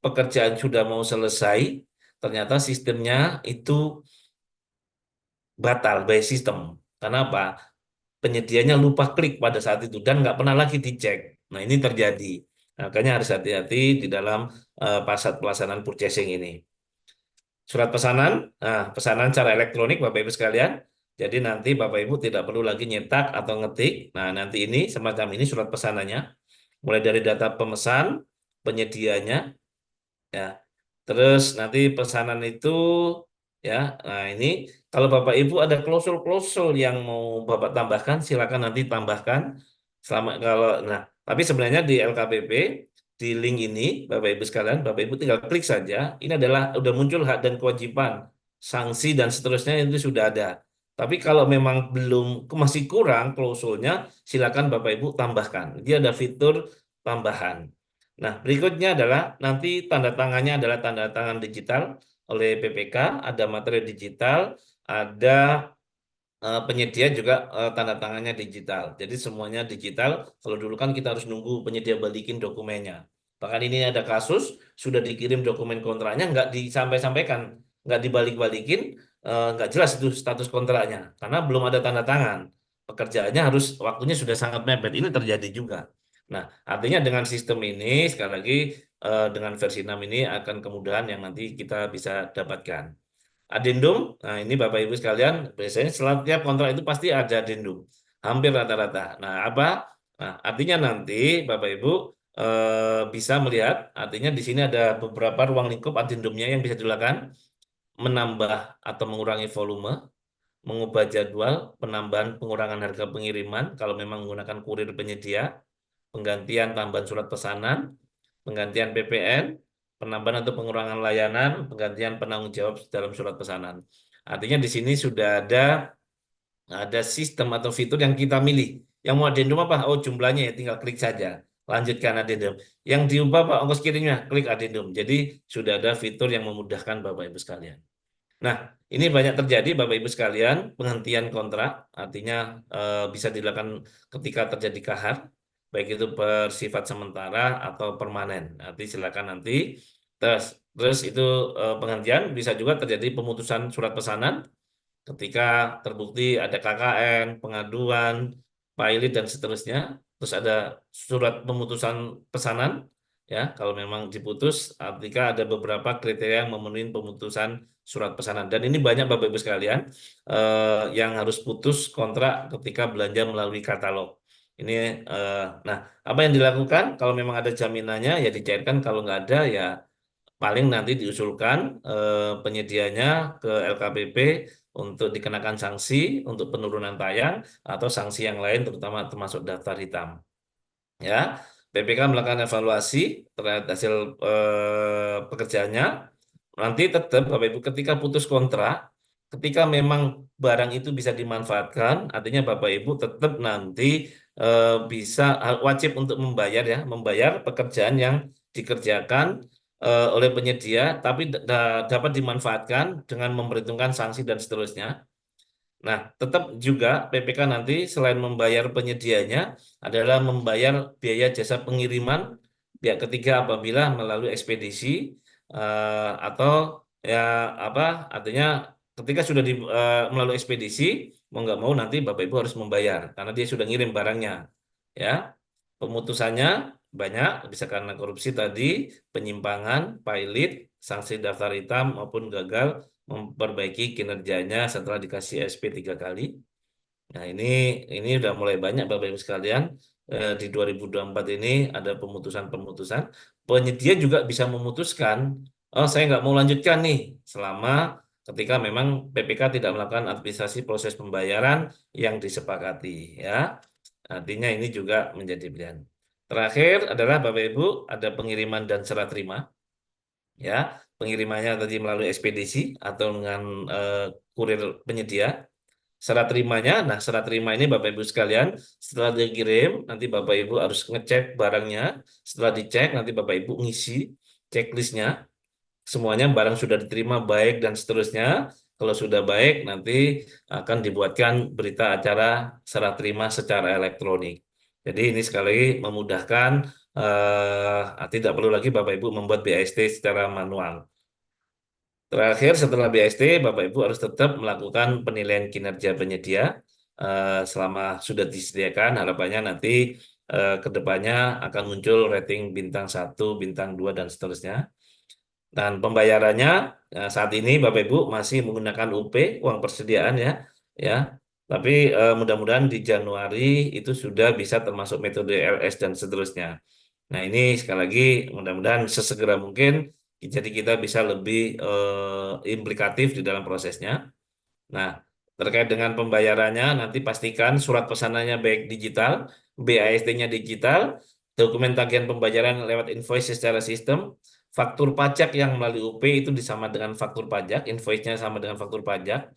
pekerjaan sudah mau selesai, ternyata sistemnya itu batal by system. Karena apa? Penyedianya lupa klik pada saat itu dan nggak pernah lagi dicek. Nah, ini terjadi. Nah, makanya harus hati-hati di dalam pelaksanaan purchasing ini. Surat pesanan, nah, pesanan secara elektronik Bapak Ibu sekalian. Jadi nanti Bapak Ibu tidak perlu lagi nyetak atau ngetik. Nah, nanti ini semacam ini surat pesanannya. Mulai dari data pemesan, penyedianya, ya. Terus nanti pesanan itu ya. Nah, ini kalau Bapak Ibu ada klausul-klausul yang mau Bapak tambahkan, silakan nanti tambahkan. Selama kalau nah, tapi sebenarnya di LKPP di link ini Bapak Ibu sekalian, Bapak Ibu tinggal klik saja. Ini adalah udah muncul hak dan kewajiban, sanksi dan seterusnya itu sudah ada. Tapi kalau memang belum masih kurang klausulnya, silakan Bapak Ibu tambahkan. Dia ada fitur tambahan. Nah, berikutnya adalah nanti tanda tangannya adalah tanda tangan digital oleh PPK, ada materi digital, ada penyedia juga tanda tangannya digital. Jadi semuanya digital. Kalau dulu kan kita harus nunggu penyedia balikin dokumennya. Bahkan ini ada kasus sudah dikirim dokumen kontraknya nggak disampaikan, nggak dibalik-balikin, nggak jelas itu status kontraknya karena belum ada tanda tangan. Pekerjaannya harus waktunya sudah sangat mepet. Ini terjadi juga. Nah, artinya dengan sistem ini sekali lagi dengan versi 6 ini akan kemudahan yang nanti kita bisa dapatkan. Adendum, nah ini Bapak Ibu sekalian, biasanya setiap kontrak itu pasti ada adendum, hampir rata-rata. Nah, apa? Nah, artinya nanti Bapak Ibu bisa melihat, artinya di sini ada beberapa ruang lingkup adendumnya yang bisa dilakukan, menambah atau mengurangi volume, mengubah jadwal, penambahan pengurangan harga pengiriman kalau memang menggunakan kurir penyedia, penggantian tambahan surat pesanan, penggantian PPN, penambahan atau pengurangan layanan, penggantian penanggung jawab dalam surat pesanan. Artinya di sini sudah ada sistem atau fitur yang kita milih. Yang mau adendum apa? Oh, jumlahnya ya tinggal klik saja. Lanjutkan adendum. Yang diubah Pak ongkos kirimnya, klik adendum. Jadi sudah ada fitur yang memudahkan Bapak Ibu sekalian. Nah, ini banyak terjadi Bapak Ibu sekalian, penghentian kontrak, artinya bisa dilakukan ketika terjadi kahar, baik itu bersifat sementara atau permanen. Nanti silakan nanti. Terus, terus itu penghentian bisa juga terjadi pemutusan surat pesanan ketika terbukti ada KKN, pengaduan, pilot dan seterusnya. Terus ada surat pemutusan pesanan, ya kalau memang diputus, ketika ada beberapa kriteria yang memenuhi pemutusan surat pesanan. Dan ini banyak Bapak Ibu sekalian yang harus putus kontrak ketika belanja melalui katalog. Ini, nah apa yang dilakukan? Kalau memang ada jaminannya ya dicairkan, kalau nggak ada ya paling nanti diusulkan penyedianya ke LKPP untuk dikenakan sanksi untuk penurunan tayang atau sanksi yang lain terutama termasuk daftar hitam. Ya, PPK melakukan evaluasi terhadap hasil pekerjaannya, nanti tetap Bapak Ibu ketika putus kontrak, ketika memang barang itu bisa dimanfaatkan, artinya Bapak Ibu tetap nanti bisa wajib untuk membayar ya, membayar pekerjaan yang dikerjakan oleh penyedia, tapi dapat dimanfaatkan dengan memperhitungkan sanksi dan seterusnya. Nah, tetap juga PPK nanti selain membayar penyedianya adalah membayar biaya jasa pengiriman pihak ketiga apabila melalui ekspedisi atau ya apa artinya ketika sudah melalui ekspedisi mau nggak mau nanti Bapak Ibu harus membayar karena dia sudah ngirim barangnya ya. Pemutusannya banyak bisa karena korupsi tadi, penyimpangan, pilot, sanksi daftar hitam maupun gagal memperbaiki kinerjanya setelah dikasih SP 3 kali. Nah, ini udah mulai banyak Bapak Ibu sekalian. Di 2024 ini ada pemutusan-pemutusan. Penyedia juga bisa memutuskan, oh saya nggak mau lanjutkan nih, selama ketika memang PPK tidak melakukan administrasi proses pembayaran yang disepakati, ya. Artinya ini juga menjadi pilihan. Terakhir adalah Bapak Ibu ada pengiriman dan serah terima, ya. Pengirimannya tadi melalui ekspedisi atau dengan kurir penyedia. Serah terimanya, nah serah terima ini Bapak Ibu sekalian, setelah dikirim, nanti Bapak Ibu harus ngecek barangnya. Setelah dicek, nanti Bapak Ibu ngisi checklistnya. Semuanya barang sudah diterima baik dan seterusnya. Kalau sudah baik, nanti akan dibuatkan berita acara serah terima secara elektronik. Jadi ini sekali lagi memudahkan, tidak perlu lagi Bapak Ibu membuat BAST secara manual. Terakhir, setelah BST, Bapak Ibu harus tetap melakukan penilaian kinerja penyedia selama sudah disediakan. Harapannya nanti ke depannya akan muncul rating bintang 1, bintang 2, dan seterusnya. Dan pembayarannya saat ini Bapak Ibu masih menggunakan UP, uang persediaan ya. Ya. Tapi mudah-mudahan di Januari itu sudah bisa termasuk metode LS dan seterusnya. Nah, ini sekali lagi mudah-mudahan sesegera mungkin jadi kita bisa lebih implikatif di dalam prosesnya. Nah, terkait dengan pembayarannya nanti pastikan surat pesanannya baik digital, BAST-nya digital, dokumen tagihan pembayaran lewat invoice secara sistem, faktur pajak yang melalui UP itu disama dengan faktur pajak, invoice-nya sama dengan faktur pajak,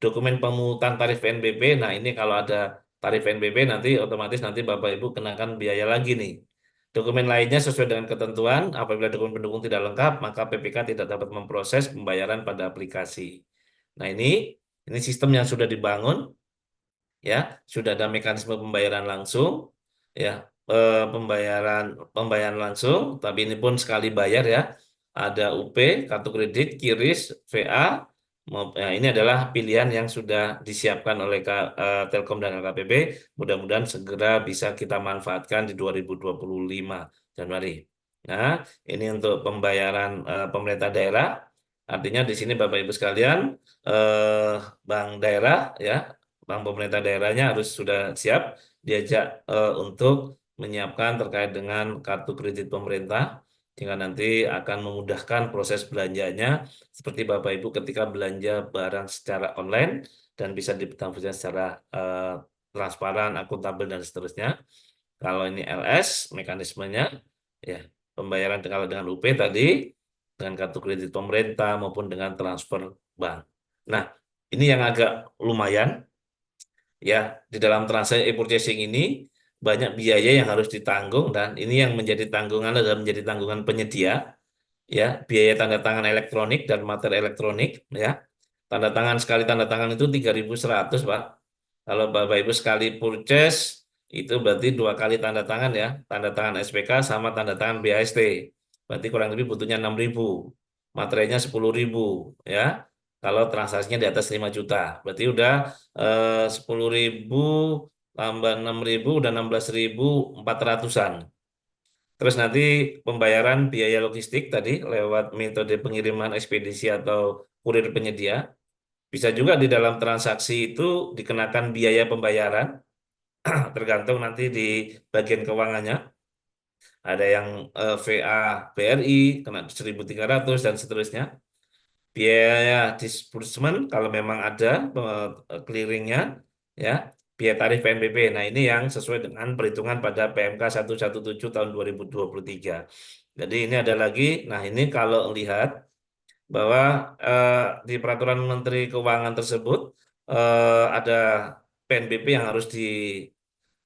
dokumen pemungutan tarif PNBP. Nah, ini kalau ada tarif PNBP nanti otomatis nanti Bapak Ibu kenakan biaya lagi nih. Dokumen lainnya sesuai dengan ketentuan, apabila dokumen pendukung tidak lengkap, maka PPK tidak dapat memproses pembayaran pada aplikasi. Nah, ini sistem yang sudah dibangun, ya, sudah ada mekanisme pembayaran langsung, ya, pembayaran pembayaran langsung, tapi ini pun sekali bayar ya. Ada UP, kartu kredit, QRIS, VA. Ya, ini adalah pilihan yang sudah disiapkan oleh Telkom dan LKPB. Mudah-mudahan segera bisa kita manfaatkan di 2025 Januari. Nah, ini untuk pembayaran pemerintah daerah. Artinya di sini Bapak Ibu sekalian, eh, bank daerah ya, bank pemerintah daerahnya harus sudah siap diajak untuk menyiapkan terkait dengan kartu kredit pemerintah sehingga nanti akan memudahkan proses belanjanya seperti Bapak Ibu ketika belanja barang secara online dan bisa ditanggung secara transparan, akuntabel dan seterusnya. Kalau ini LS mekanismenya ya pembayaran kalau dengan UP tadi dengan kartu kredit pemerintah maupun dengan transfer bank. Nah, ini yang agak lumayan ya di dalam transaksi e-purchasing ini banyak biaya yang harus ditanggung dan ini yang menjadi tanggungan adalah menjadi tanggungan penyedia ya biaya tanda tangan elektronik dan materi elektronik ya tanda tangan sekali tanda tangan itu 3.100 Pak. Kalau Bapak Ibu sekali purchase itu berarti 2 kali tanda tangan ya tanda tangan SPK sama tanda tangan BAST berarti kurang lebih butuhnya 6.000 materinya 10.000 ya kalau transaksinya di atas 5 juta berarti udah 10.000 tambah 6.000 udah 16.400-an. Terus nanti pembayaran biaya logistik tadi lewat metode pengiriman ekspedisi atau kurir penyedia. Bisa juga di dalam transaksi itu dikenakan biaya pembayaran, tergantung nanti di bagian keuangannya. Ada yang VA BRI kena 1.300 dan seterusnya. Biaya disbursement kalau memang ada clearingnya, ya biaya tarif PNBP. Nah ini yang sesuai dengan perhitungan pada PMK 117 tahun 2023. Jadi ini ada lagi. Nah ini kalau lihat bahwa di peraturan Menteri Keuangan tersebut ada PNBP yang harus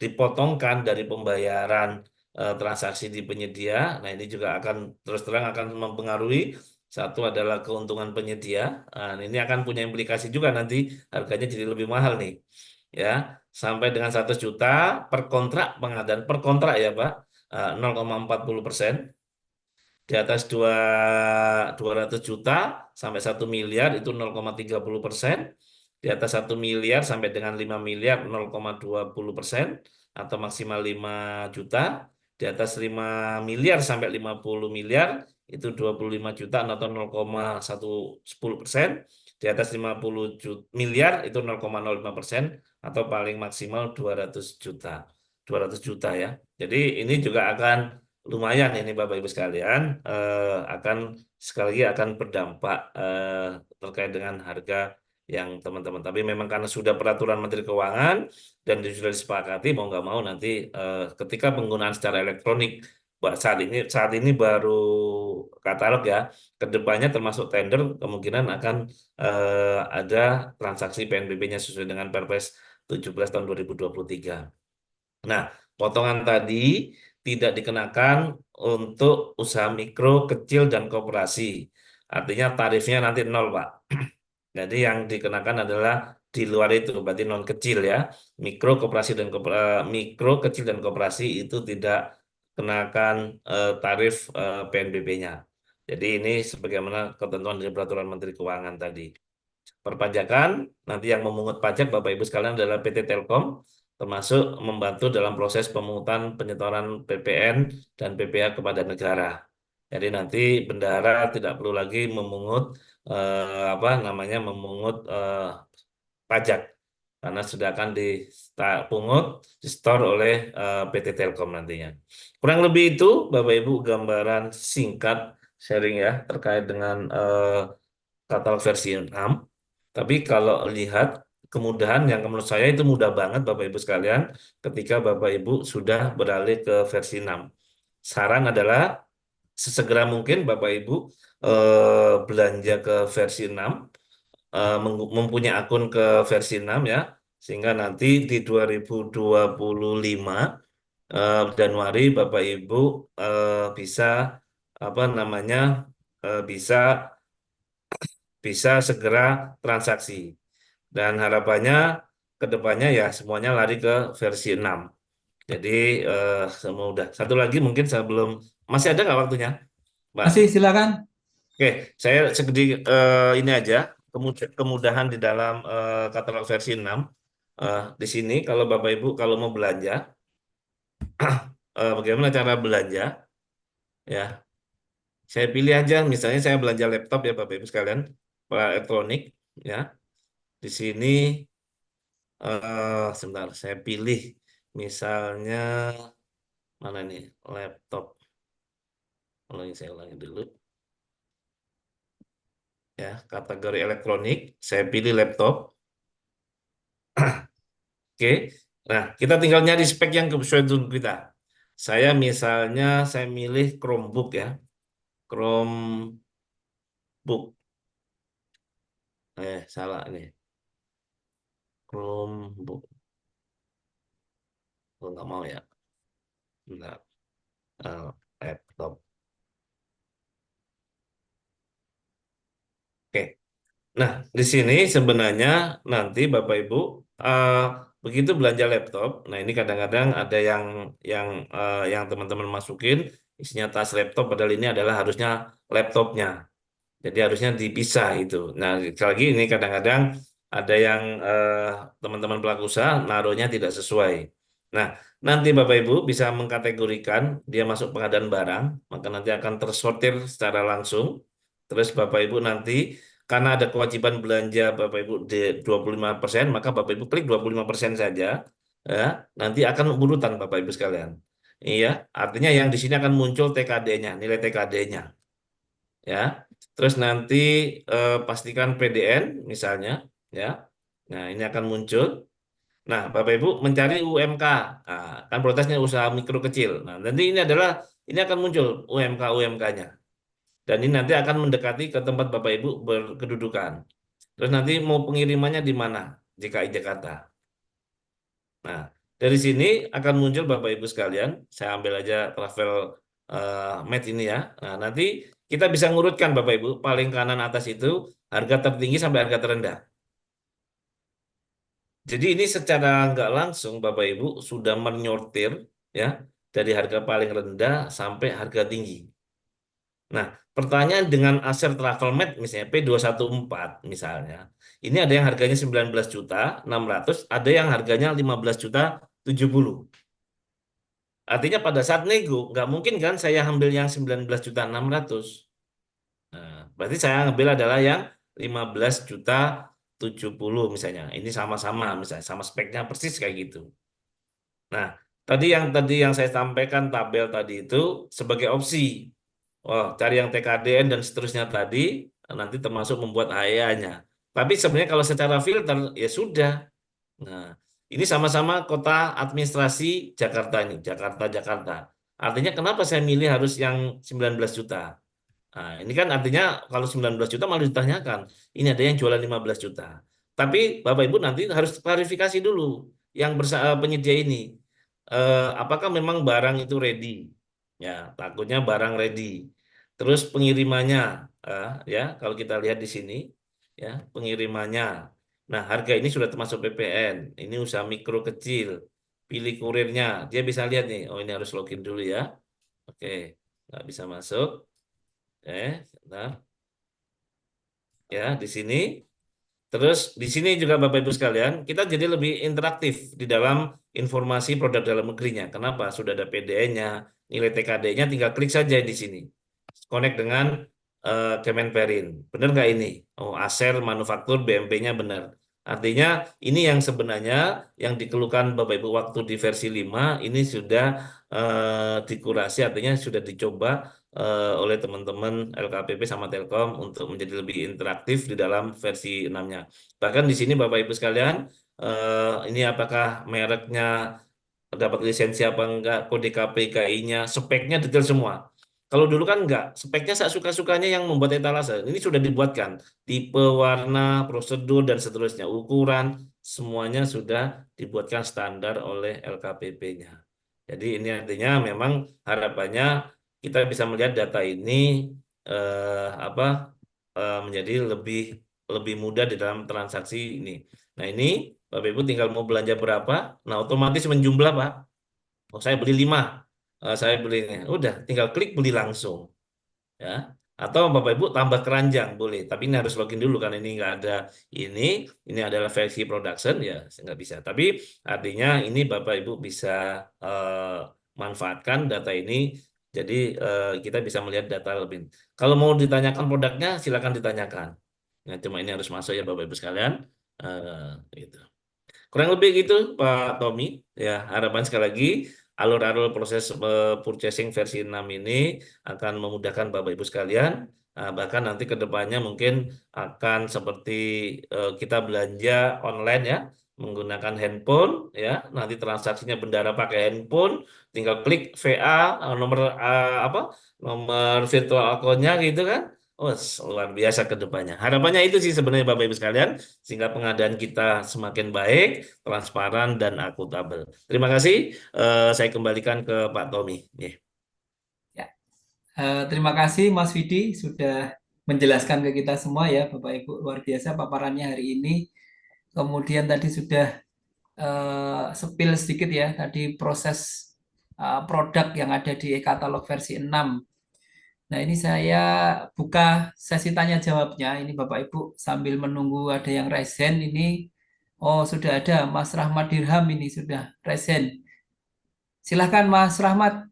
dipotongkan dari pembayaran transaksi di penyedia. Nah, ini juga akan terus terang akan mempengaruhi satu adalah keuntungan penyedia. Nah, ini akan punya implikasi juga nanti harganya jadi lebih mahal nih. Ya, sampai dengan 100 juta per kontrak pengadaan per kontrak ya, Pak. 0,40%. Di atas 200 juta sampai 1 miliar itu 0,30%. Di atas 1 miliar sampai dengan 5 miliar 0,20% atau maksimal 5 juta. Di atas 5 miliar sampai 50 miliar itu 25 juta atau 0,110%. Di atas 50 miliar itu 0,05% atau paling maksimal 200 juta. 200 juta ya. Jadi ini juga akan lumayan ini Bapak Ibu sekalian, akan sekali lagi akan berdampak terkait dengan harga yang teman-teman. Tapi memang karena sudah peraturan Menteri Keuangan dan sudah disepakati mau nggak mau nanti ketika penggunaan secara elektronik saat ini baru katalog ya, kedepannya termasuk tender kemungkinan akan ada transaksi PNBP-nya sesuai dengan Perpres 17 tahun 2023. Nah, potongan tadi tidak dikenakan untuk usaha mikro, kecil, dan koperasi. Artinya tarifnya nanti nol, Pak. Jadi yang dikenakan adalah di luar itu, berarti non kecil ya. Mikro, koperasi, dan mikro, kecil, dan koperasi itu tidak kenakan tarif PNBP-nya. Jadi ini sebagaimana ketentuan dari Peraturan Menteri Keuangan tadi. Perpajakan, nanti yang memungut pajak Bapak Ibu sekalian adalah PT Telkom, termasuk membantu dalam proses pemungutan penyetoran PPN dan PPh kepada negara. Jadi nanti bendahara tidak perlu lagi memungut apa namanya memungut pajak karena sudah akan dipungut di-store oleh PT Telkom nantinya. Kurang lebih itu Bapak Ibu gambaran singkat sharing ya terkait dengan katalog versi 6. Tapi kalau lihat kemudahan yang menurut saya itu mudah banget Bapak Ibu sekalian ketika Bapak Ibu sudah beralih ke versi 6. Saran adalah sesegera mungkin Bapak Ibu belanja ke versi 6, mempunyai akun ke versi 6 ya, sehingga nanti di 2025 Januari Bapak Ibu bisa apa namanya bisa bisa segera transaksi. Dan harapannya ke depannya ya semuanya lari ke versi 6. Jadi semudah. Satu lagi mungkin sebelum masih ada nggak waktunya, Mbak? Masih silakan. Oke, saya segede ini aja kemudahan di dalam katalog versi 6. Di sini kalau Bapak Ibu kalau mau belanja, bagaimana cara belanja? Ya, saya pilih aja. Misalnya saya belanja laptop ya Bapak Ibu sekalian, elektronik. Ya, di sini sebentar, saya pilih misalnya mana nih laptop. Saya ulangi dulu ya kategori elektronik. Saya pilih laptop. Oke. Nah, kita tinggal nyari spek yang sesuai dengan kita. Saya misalnya saya milih Chromebook ya. Chromebook. Salah ini. Chromebook. Oh, nggak mau ya. Bentar. Laptop. Oke. Nah, di sini sebenarnya nanti Bapak Ibu eh, begitu belanja laptop. Nah, ini kadang-kadang ada yang teman-teman masukin isinya tas laptop padahal ini adalah harusnya laptopnya. Jadi harusnya dipisah itu. Nah, sekali lagi ini kadang-kadang ada yang teman-teman pelaku usaha naruhnya tidak sesuai. Nah, nanti Bapak Ibu bisa mengkategorikan dia masuk pengadaan barang, maka nanti akan tersortir secara langsung. Terus Bapak Ibu nanti karena ada kewajiban belanja Bapak Ibu di 25%, maka Bapak Ibu klik 25% saja. Ya, nanti akan urutan Bapak Ibu sekalian. Iya, artinya yang di sini akan muncul TKD-nya, nilai TKD-nya ya. Terus nanti pastikan PDN misalnya ya. Nah, ini akan muncul. Nah, Bapak Ibu mencari UMK. Nah, kan protesnya usaha mikro kecil. Nah, nanti ini akan muncul UMK-nya. Dan ini nanti akan mendekati ke tempat Bapak Ibu berkedudukan. Terus nanti mau pengirimannya di mana? DKI Jakarta. Nah, dari sini akan muncul Bapak Ibu sekalian. Saya ambil aja travel map ini ya. Nah, nanti kita bisa ngurutkan Bapak Ibu. Paling kanan atas itu harga tertinggi sampai harga terendah. Jadi ini secara nggak langsung Bapak Ibu sudah menyortir ya dari harga paling rendah sampai harga tinggi. Nah, pertanyaan dengan Acer Travelmed misalnya P214 misalnya. Ini ada yang harganya 19.600.000, ada yang harganya 15.070.000. Artinya pada saat nego, nggak mungkin kan saya ambil yang 19.600.000. Nah, berarti saya ambil adalah yang 15.070.000 misalnya. Ini sama-sama misalnya, sama speknya persis kayak gitu. Nah, tadi yang saya sampaikan tabel tadi itu sebagai opsi. Oh, cari yang TKDN dan seterusnya tadi nanti termasuk membuat HEA-nya. Tapi sebenarnya kalau secara filter ya sudah. Nah, ini sama-sama kota administrasi Jakarta ini, Jakarta. Artinya kenapa saya milih harus yang 19 juta? Nah, ini kan artinya kalau 19 juta malah ditanyakan, ini ada yang jualan 15 juta. Tapi Bapak Ibu nanti harus klarifikasi dulu yang penyedia ini. Apakah memang barang itu ready? Ya, takutnya barang ready. Terus pengirimannya, ya kalau kita lihat di sini, ya pengirimannya. Nah, harga ini sudah termasuk PPN. Ini usaha mikro kecil. Pilih kurirnya. Dia bisa lihat nih. Oh, ini harus login dulu ya. Oke, nggak bisa masuk. Sebentar. Ya, di sini. Terus di sini juga Bapak Ibu sekalian, kita jadi lebih interaktif di dalam informasi produk dalam negerinya. Kenapa? Sudah ada PDN-nya, nilai TKD-nya, tinggal klik saja di sini. Connect dengan Kemenperin. Benar nggak ini? Oh, Acer manufaktur BMP-nya benar. Artinya ini yang sebenarnya yang dikeluhkan Bapak Ibu waktu di versi 5 ini sudah dikurasi, artinya sudah dicoba oleh teman-teman LKPP sama Telkom untuk menjadi lebih interaktif di dalam versi 6-nya. Bahkan di sini Bapak Ibu sekalian, ini apakah mereknya dapat lisensi apa enggak, kode KPKI-nya, speknya detail semua. Kalau dulu kan enggak, speknya suka-sukanya yang membuat etalase. Ini sudah dibuatkan, tipe, warna, prosedur, dan seterusnya. Ukuran, semuanya sudah dibuatkan standar oleh LKPP-nya. Jadi ini artinya memang harapannya kita bisa melihat data ini apa menjadi lebih lebih mudah di dalam transaksi ini. Nah ini Bapak Ibu tinggal mau belanja berapa, nah otomatis menjumlah Pak. Oh saya beli 5, saya beli ini. Udah tinggal klik beli langsung ya. Atau Bapak Ibu tambah keranjang boleh, tapi ini harus login dulu kan ini nggak ada ini. Ini adalah versi production ya nggak bisa. Tapi artinya ini Bapak Ibu bisa manfaatkan data ini. Jadi kita bisa melihat data lebih. Kalau mau ditanyakan produknya silakan ditanyakan. Nah, cuma ini harus masuk ya Bapak Ibu sekalian. Gitu. Kurang lebih gitu Pak Tommy. Ya, harapan sekali lagi alur-alur proses purchasing versi 6 ini akan memudahkan Bapak Ibu sekalian. Bahkan nanti ke depannya mungkin akan seperti kita belanja online ya, menggunakan handphone ya. Nanti transaksinya bendara pakai handphone, tinggal klik VA nomor apa? Nomor virtual akunnya gitu kan. Oh, luar biasa ke depannya. Harapannya itu sih sebenarnya Bapak Ibu sekalian, sehingga pengadaan kita semakin baik, transparan, dan akuntabel. Terima kasih. Saya kembalikan ke Pak Tommy. Yeah. Ya, terima kasih Mas Vidi sudah menjelaskan ke kita semua ya, Bapak Ibu, luar biasa paparannya hari ini. Kemudian tadi sudah spill sedikit ya, tadi proses produk yang ada di e-katalog versi 6. Nah, ini saya buka sesi tanya jawabnya. Ini Bapak Ibu sambil menunggu ada yang resen ini. Oh, sudah ada Mas Rahmat Dirham ini sudah resen. Silahkan Mas Rahmat,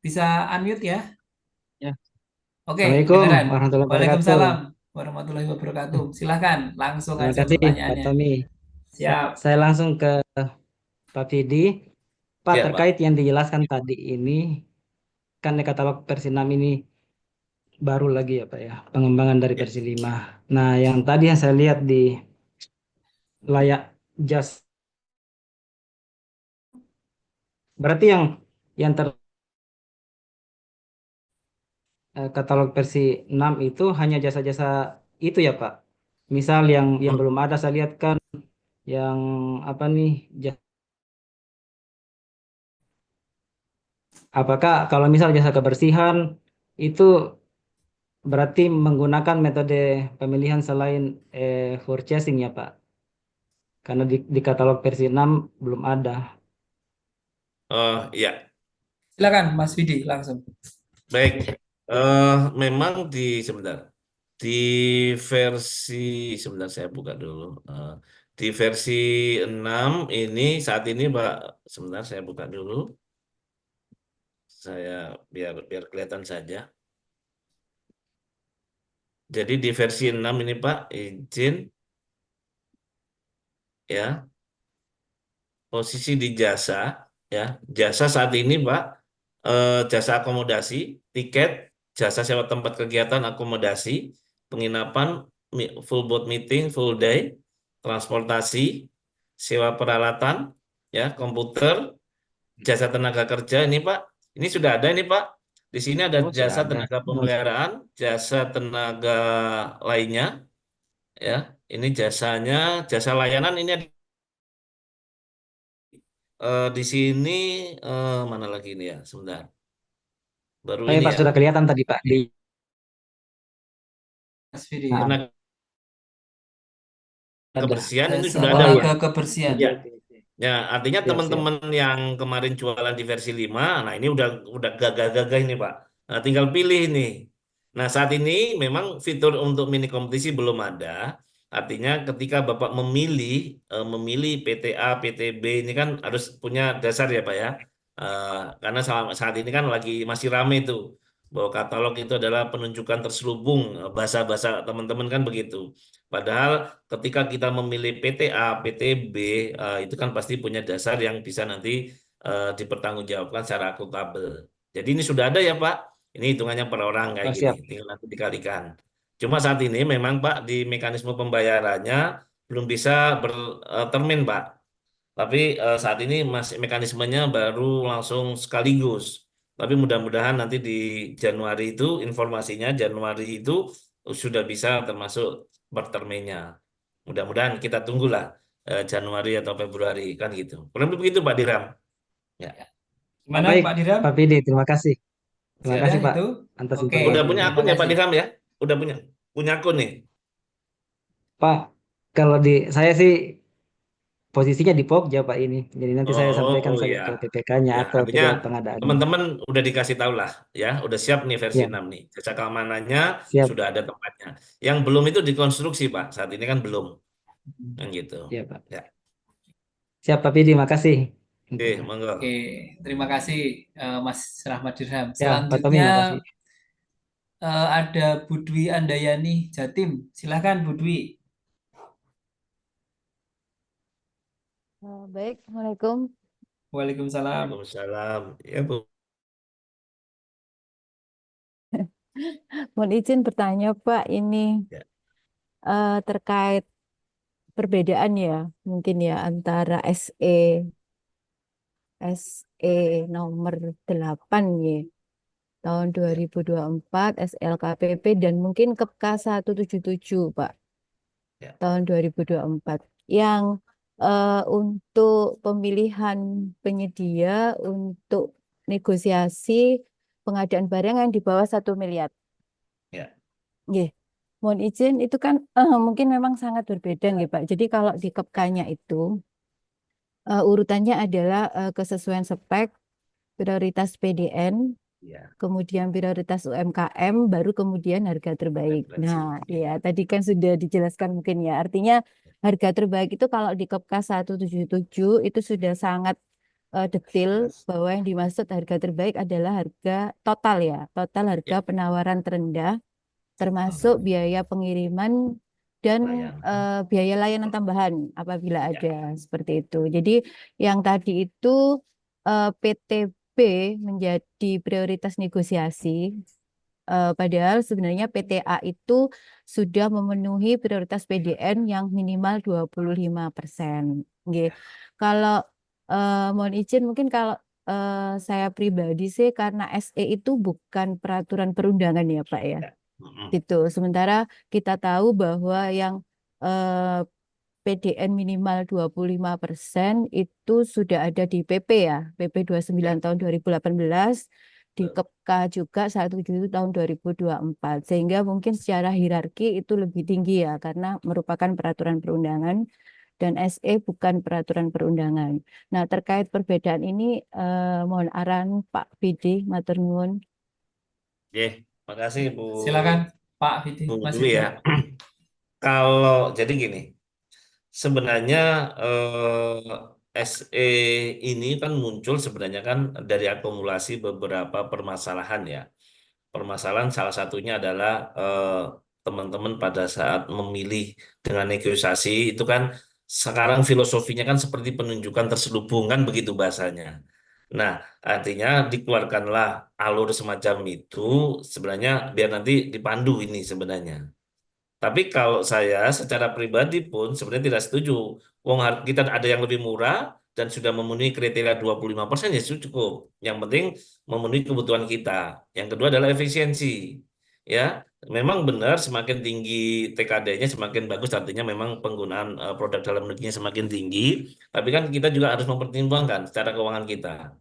bisa unmute ya. Ya. Oke, Assalamualaikum kedengaran. warahmatullahi wabarakatuh. Waalaikumsalam warahmatullahi wabarakatuh. Silahkan langsung Terima aja kasih Pak pertanyaannya. Tommy. Siap. Saya langsung ke Pak Vidi. Pak, Ya, terkait Pak. yang dijelaskan tadi ini, kan di katalog versi 6 ini baru lagi ya Pak ya, pengembangan dari Ya. versi 5. Nah, yang tadi yang saya lihat di layak jas, berarti yang katalog versi 6 itu hanya jasa-jasa itu ya Pak. Misal yang belum ada saya lihat kan yang apa nih apakah kalau misal jasa kebersihan itu berarti menggunakan metode pemilihan selain purchasing ya Pak? Karena di katalog versi 6 belum ada. Oh iya, Silakan Mas Widi langsung. baik. Memang sebentar di versi sebentar saya buka dulu. Di versi 6 ini saat ini Pak, sebentar saya buka dulu. Saya biar kelihatan saja. Jadi di versi 6 ini Pak, izin ya, posisi di jasa ya. Jasa saat ini Pak, jasa akomodasi, tiket, jasa sewa tempat kegiatan akomodasi, penginapan, full boat meeting, full day, transportasi, sewa peralatan, ya, komputer, jasa tenaga kerja ini Pak. Ini sudah ada ini Pak. Di sini ada Oh, sudah jasa ada. tenaga Oh, pemeliharaan, jasa tenaga lainnya, ya. Ini jasanya, jasa layanan ini ada, di sini mana lagi ini ya? Sebentar. Baru oh ya ini Pak ya. sudah kelihatan tadi Pak di Mas Widi ya. ah, Tenaga ada. kebersihan ini Jasa sudah ada Oh Pak. iya. tenaga kebersihan. Oke Ya. oke oke. Ya, artinya Siap siap. teman-teman yang kemarin jualan di versi 5, nah ini udah gagah-gagah ini Pak. Nah, tinggal pilih nih. Nah, saat ini memang fitur untuk mini kompetisi belum ada. Artinya ketika Bapak memilih PTA, PTB ini kan harus punya dasar ya Pak ya. Karena saat ini kan lagi masih rame tuh bahwa katalog itu adalah penunjukan terselubung, bahasa-bahasa teman-teman kan begitu. Padahal ketika kita memilih PTA, PTB, itu kan pasti punya dasar yang bisa nanti dipertanggungjawabkan secara akuntabel. Jadi ini sudah ada ya Pak. Ini hitungannya per orang kayak Oh gini, siap. tinggal nanti dikalikan. Cuma saat ini memang Pak di mekanisme pembayarannya belum bisa bertermin Pak. Tapi saat ini masih mekanismenya baru langsung sekaligus. Tapi mudah-mudahan nanti di Januari itu informasinya Januari itu sudah bisa termasuk berterminnya. Mudah-mudahan kita tunggulah Januari atau Februari kan gitu. Kurang lebih begitu Pak Diram. Ya, Oh, Gimana baik Pak Diram? Pak Pidi, terima kasih. Terima siap. Sudah kasih Pak itu? atas Oke, Udah punya informasinya. terima akun ya Pak kasih. Diram ya? Udah punya akun nih. Pak, kalau di saya sih posisinya di Pokja Pak ini. Jadi nanti saya sampaikan Oh saja ya. ke PPK-nya Ya, atau artinya pejabat pengadaannya. teman-teman udah dikasih tahu lah ya, udah siap nih versi Ya, 6 nih. Jasa keamanannya siap. sudah ada tempatnya. Yang belum itu dikonstruksi Pak, saat ini kan belum. Yang gitu. Ya Pak. Ya, Siap Pak Pidi, makasih. oke, monggo. Oke, terima kasih Mas Rahmat Dirham. Ya, Pak Tommy Selanjutnya makasih. ada Budwi Andayani Jatim. Silakan Budwi. Baik, Assalamualaikum. Waalaikumsalam. Waalaikumsalam. Ya, Bu. Mohon izin bertanya, Pak, ini Ya, terkait perbedaan ya, mungkin ya antara SE nomor 8 ya, tahun ya, 2024, SLKPP dan mungkin KEPK 177, Pak, ya, tahun 2024. Yang untuk pemilihan penyedia untuk negosiasi pengadaan barang yang di bawah 1 miliar. ya, Nggih. Mohon izin itu kan mungkin memang sangat berbeda nggih Pak. Jadi kalau di KEPK-nya itu urutannya adalah kesesuaian spek, prioritas PDN, ya. kemudian prioritas UMKM, baru kemudian harga terbaik. Referensi. Nah, Ya, ya tadi kan sudah dijelaskan mungkin ya. Artinya harga terbaik itu kalau di KEPK 177 itu sudah sangat detail jelas. bahwa yang dimaksud harga terbaik adalah harga total ya, total harga Ya, penawaran terendah termasuk biaya pengiriman dan layanan. biaya layanan tambahan apabila Ya, ada seperti itu. Jadi yang tadi itu PTB menjadi prioritas negosiasi, padahal sebenarnya PTA itu sudah memenuhi prioritas PDN yang minimal 25%. Nggih. ya, Kalau mohon izin mungkin kalau saya pribadi sih karena SE itu bukan peraturan perundangan ya Pak ya. Ya. Mm-mm. Gitu. Sementara kita tahu bahwa yang eh, PDN minimal 25% itu sudah ada di PP ya, PP 29 tahun 2018, di Betul. KEPKA juga 17 tahun 2024. Sehingga mungkin secara hierarki itu lebih tinggi ya, karena merupakan peraturan perundangan dan SE bukan peraturan perundangan. Nah, terkait perbedaan ini, mohon arahan Pak Bidi, matur nuwun. Oke, makasih Silakan Pak Vidi, Bu Mas Dwi Vidi. ya. Kalau jadi gini, sebenarnya SE ini kan muncul sebenarnya kan dari akumulasi beberapa permasalahan ya. Permasalahan salah satunya adalah teman-teman pada saat memilih dengan negosiasi itu kan sekarang filosofinya kan seperti penunjukan terselubung kan begitu bahasanya. Nah, artinya dikeluarkanlah alur semacam itu sebenarnya biar nanti dipandu ini sebenarnya. Tapi kalau saya secara pribadi pun sebenarnya tidak setuju. Wong kita ada yang lebih murah dan sudah memenuhi kriteria 25% ya sudah cukup. Yang penting memenuhi kebutuhan kita. Yang kedua adalah efisiensi. Ya, memang benar semakin tinggi TKD-nya semakin bagus artinya memang penggunaan produk dalam negerinya semakin tinggi, tapi kan kita juga harus mempertimbangkan secara keuangan kita.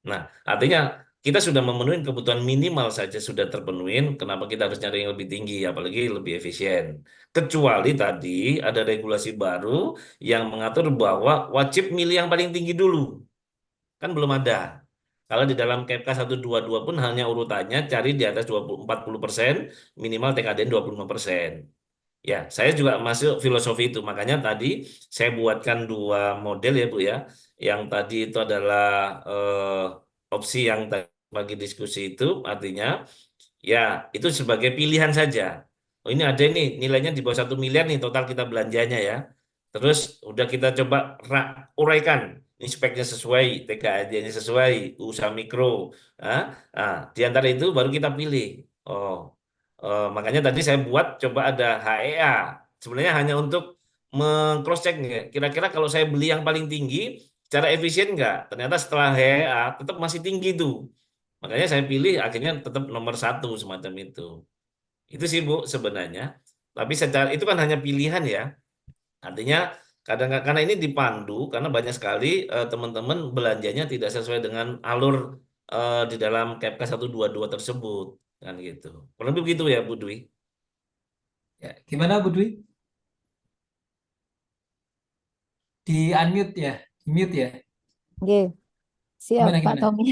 Nah, artinya kita sudah memenuhi kebutuhan minimal saja sudah terpenuhi, kenapa kita harus nyari yang lebih tinggi, apalagi lebih efisien. Kecuali tadi ada regulasi baru yang mengatur bahwa wajib milih yang paling tinggi dulu. Kan belum ada. Kalau di dalam KPK 122 pun hanya urutannya cari di atas 40%, minimal TKDN 25%. Ya, saya juga masuk filosofi itu. Makanya tadi saya buatkan dua model ya Bu ya. Yang tadi itu adalah opsi yang tadi bagi diskusi itu artinya ya itu sebagai pilihan saja. Oh ini ada nih nilainya di bawah 1 miliar nih total kita belanjanya ya. Terus udah kita coba uraikan. Ini speknya sesuai, TKD-nya sesuai, usaha mikro. Di antara itu baru kita pilih. Oh, makanya tadi saya buat coba ada HEA. Sebenarnya hanya untuk meng-cross check nih. Kira-kira kalau saya beli yang paling tinggi, secara efisien nggak? Ternyata setelah HEA tetap masih tinggi tuh. Makanya saya pilih akhirnya tetap nomor 1 semacam itu. Itu sih Bu sebenarnya. Tapi secara itu kan hanya pilihan ya. Artinya kadang karena ini dipandu karena banyak sekali teman-teman belanjanya tidak sesuai dengan alur di dalam KPK 122 tersebut kan gitu. Kurang lebih begitu ya Bu Dwi. Ya, gimana Bu Dwi? Di unmute ya, di mute ya. Oke, siap Gimana Pak gimana? Tommy.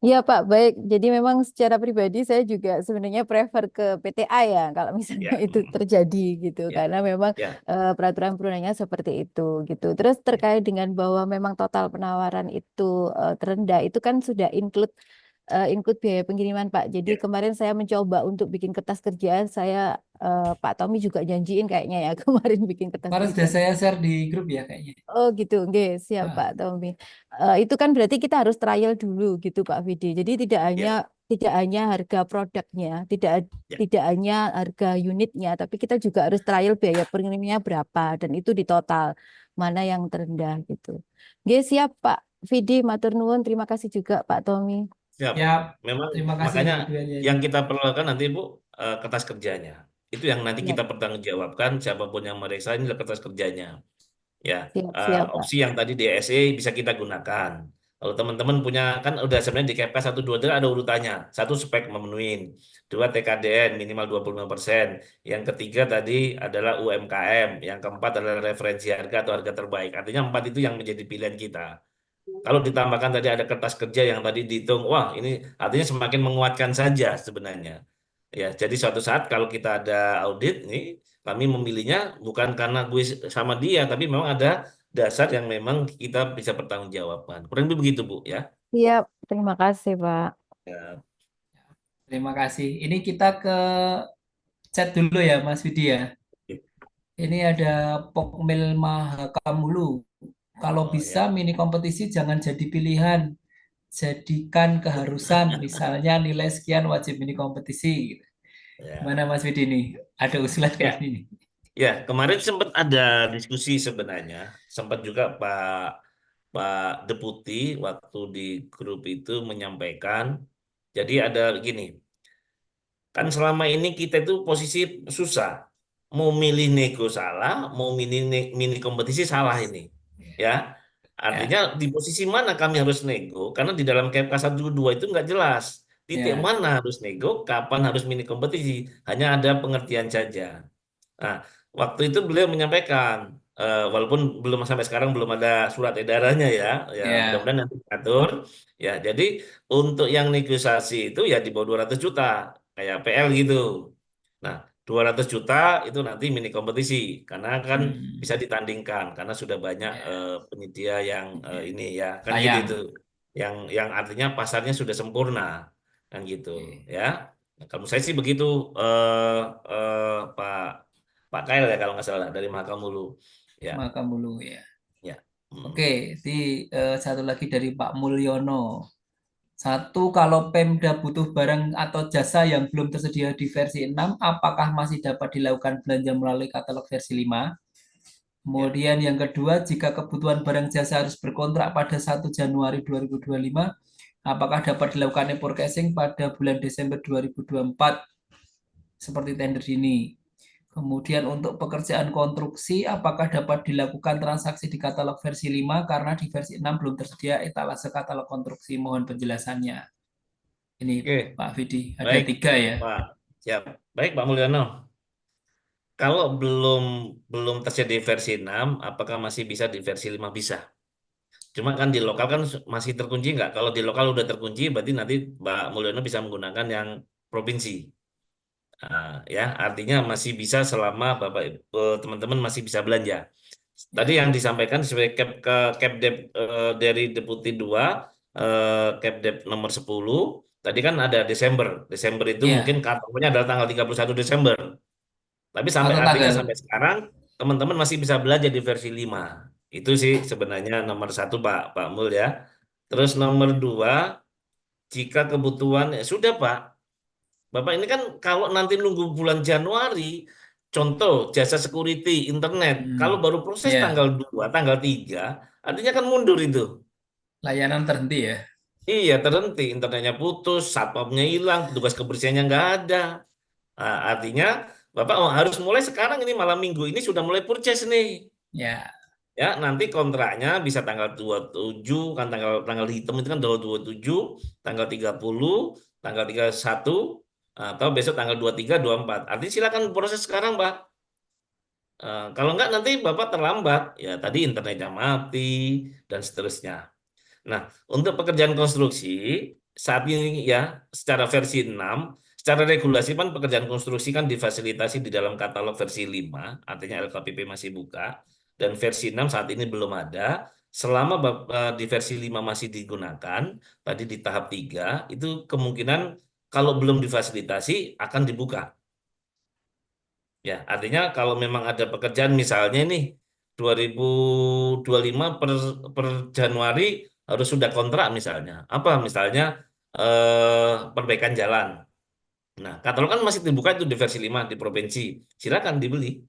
Iya Pak, baik. Jadi memang secara pribadi saya juga sebenarnya prefer ke PTA ya kalau misalnya Ya, itu terjadi gitu. ya, Karena memang ya, peraturan perundangannya seperti itu gitu. Terus ya, terkait dengan bahwa memang total penawaran itu terendah, itu kan sudah include biaya pengiriman Pak. Jadi ya. kemarin saya mencoba untuk bikin kertas kerja, Pak Tommy juga janjiin kayaknya ya kemarin bikin kertas Kemarin sudah kerja. saya share di grup ya kayaknya. Oh gitu, oke, siap Pak Ah, Tommy. Itu kan berarti kita harus trial dulu gitu Pak Vidi. Jadi Ya, tidak hanya harga produknya, ya. tidak hanya harga unitnya, tapi kita juga harus trial biaya pengirimannya berapa dan itu di total mana yang terendah gitu. Oke, siap Pak Vidi, matur nuwun. Terima kasih juga Pak Tommy. Siap. ya, Memang terima kasih makanya Bu Dwi yang Aryani. kita perlukan nanti Bu kertas kerjanya. Itu yang nanti Siap, kita pertanggungjawabkan siapapun yang meriksa ini adalah kertas kerjanya. Ya, siap Pak. opsi yang tadi di SE bisa kita gunakan. Kalau teman-teman punya kan udah sebenarnya di KPK 123 ada urutannya. Satu spek memenuhi, dua TKDN minimal 25%. Yang ketiga tadi adalah UMKM, yang keempat adalah referensi harga atau harga terbaik. Artinya empat itu yang menjadi pilihan kita. Kalau ditambahkan tadi ada kertas kerja yang tadi dihitung, wah ini artinya semakin menguatkan saja sebenarnya. Ya, jadi suatu saat kalau kita ada audit nih, kami memilihnya bukan karena gue sama dia, tapi memang ada dasar yang memang kita bisa pertanggungjawabkan. Kurang lebih begitu, Bu, ya. Siap, terima kasih Pak. Ya, Terima kasih. Ini kita ke chat dulu ya Mas Vidi ya. Ini ada Pokmil Mahakamulu. Kalau oh bisa ya, mini kompetisi jangan jadi pilihan, jadikan keharusan. Misalnya nilai sekian wajib mini kompetisi. Gimana ya. Mas Vidi nih? Ada usulan kayak Ya, ini. ya, kemarin sempat ada diskusi sebenarnya, sempat juga Pak Pak Deputi waktu di grup itu menyampaikan, jadi ada gini, kan selama ini kita itu posisi susah, mau milih nego salah, mau mini kompetisi salah ini, ya. Artinya Ya, di posisi mana kami harus nego, karena di dalam KPK 1 2 itu nggak jelas titik ya. mana harus nego, kapan harus mini kompetisi, hanya ada pengertian saja. Nah, waktu itu beliau menyampaikan, walaupun belum sampai sekarang belum ada surat edarannya ya, ya Ya, mudah-mudahan nanti diatur. Ya, jadi untuk yang negosiasi itu ya di bawah 200 juta, kayak PL gitu. Nah, 200 juta itu nanti mini kompetisi, karena kan hmm, bisa ditandingkan, karena sudah banyak ya, penyedia yang ini ya, kan gitu itu. sayang. Yang artinya pasarnya sudah sempurna, kan gitu Oke. ya. Nah, kalau saya sih begitu, eh, Pak Pak Kail ya kalau nggak salah dari Makamulu. Ya, Makam dulu ya. ya. Hmm. Oke, di satu lagi dari Pak Mulyono. Satu, kalau Pemda butuh barang atau jasa yang belum tersedia di versi 6, apakah masih dapat dilakukan belanja melalui katalog versi 5? Ya. Kemudian yang kedua, jika kebutuhan barang jasa harus berkontrak pada 1 Januari 2025, apakah dapat dilakukan import casing pada bulan Desember 2024 seperti tender ini? Kemudian untuk pekerjaan konstruksi, apakah dapat dilakukan transaksi di katalog versi 5 karena di versi 6 belum tersedia etalase katalog konstruksi. Mohon penjelasannya. Ini Oke, Pak Vidi, ada baik 3 ya. Pak. Siap. Baik Pak Mulyono. Kalau belum belum tersedia di versi 6, apakah masih bisa di versi 5? Bisa. Cuma kan di lokal kan masih terkunci nggak? Kalau di lokal udah terkunci, berarti nanti Pak Mulyono bisa menggunakan yang provinsi. Nah, ya, artinya masih bisa selama Bapak teman-teman masih bisa belanja. Tadi Ya, yang disampaikan sebagai Capdep dari Deputi 2, Capdep nomor 10, tadi kan ada Desember. Desember itu mungkin ya, katanya adalah tanggal 31 Desember. Tapi sampai atau artinya tanggal. sampai sekarang teman-teman masih bisa belanja di versi 5. Itu sih sebenarnya nomor satu Pak Mul ya. Terus nomor 2, jika kebutuhan ya sudah Pak. Bapak ini kan kalau nanti nunggu bulan Januari, contoh jasa security internet, kalau Hmm, baru proses tanggal ya, 2, tanggal 3, artinya kan mundur itu. layanan terhenti ya. Iya, terhenti, internetnya putus, satpamnya hilang, petugas kebersihannya nggak ada. Nah, artinya Bapak harus mulai sekarang ini malam minggu ini sudah mulai purchase nih. Ya, Ya, nanti kontraknya bisa tanggal 27, kan tanggal tanggal hitam itu kan tanggal 27, tanggal 30, tanggal 31, atau besok tanggal 23, 24. Artinya silakan proses sekarang, Pak. Kalau enggak nanti Bapak terlambat. Ya, tadi internetnya mati dan seterusnya. Nah, untuk pekerjaan konstruksi saat ini ya secara versi 6, secara regulasi kan pekerjaan konstruksi kan difasilitasi di dalam katalog versi 5, artinya LKPP masih buka, dan versi 6 saat ini belum ada. Selama di versi 5 masih digunakan, tadi di tahap 3 itu kemungkinan kalau belum difasilitasi akan dibuka. Ya, artinya kalau memang ada pekerjaan misalnya nih 2025 per Januari harus sudah kontrak misalnya. Apa misalnya perbaikan jalan. Nah, katalog kan masih dibuka itu di versi 5 di provinsi. Silakan dibeli.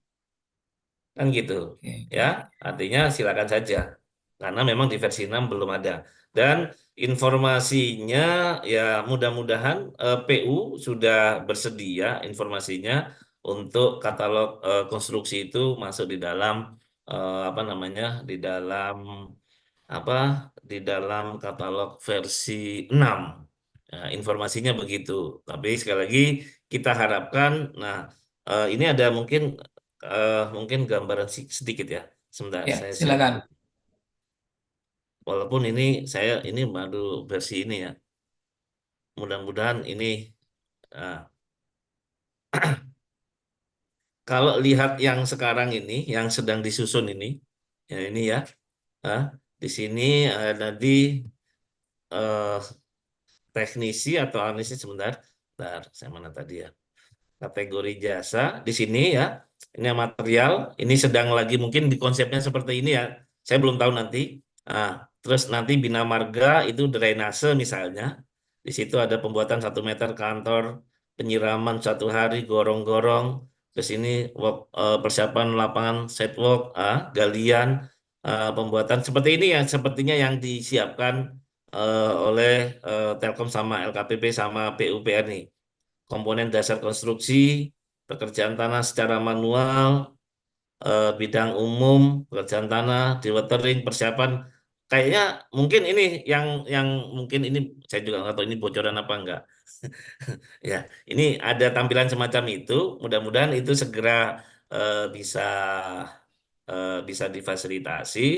Kan gitu. oke, Ya, oke. artinya silakan saja. Karena memang di versi 6 belum ada. Dan informasinya ya mudah-mudahan PU sudah bersedia informasinya untuk katalog konstruksi itu masuk di dalam apa namanya? Di dalam apa? Di dalam katalog versi 6. Nah, informasinya begitu. Tapi sekali lagi kita harapkan nah ini ada mungkin gambaran sedikit ya. Sebentar, Ya, saya share dulu. silakan. Walaupun ini baru versi ini ya. Mudah-mudahan ini ah, kalau lihat yang sekarang ini, yang sedang disusun ini, ya ini ya. ah, di sini ada di eh, teknisi atau analisis sebentar. Bentar, saya mana tadi ya? Kategori jasa di sini ya. Ini yang material, ini sedang lagi mungkin di konsepnya seperti ini ya. Saya belum tahu nanti. Nah, terus nanti bina marga itu drainase misalnya. Di situ ada pembuatan 1 meter kantor, penyiraman 1 hari, gorong-gorong. Terus ini persiapan lapangan sidewalk, galian, pembuatan seperti ini yang sepertinya yang disiapkan oleh Telkom sama LKPP sama PUPR nih. Komponen dasar konstruksi, pekerjaan tanah secara manual, bidang umum, pekerjaan tanah, dewatering, persiapan. Kayaknya mungkin ini yang mungkin ini saya juga nggak tahu ini bocoran apa enggak. Ya, ini ada tampilan semacam itu. Mudah-mudahan itu segera bisa bisa difasilitasi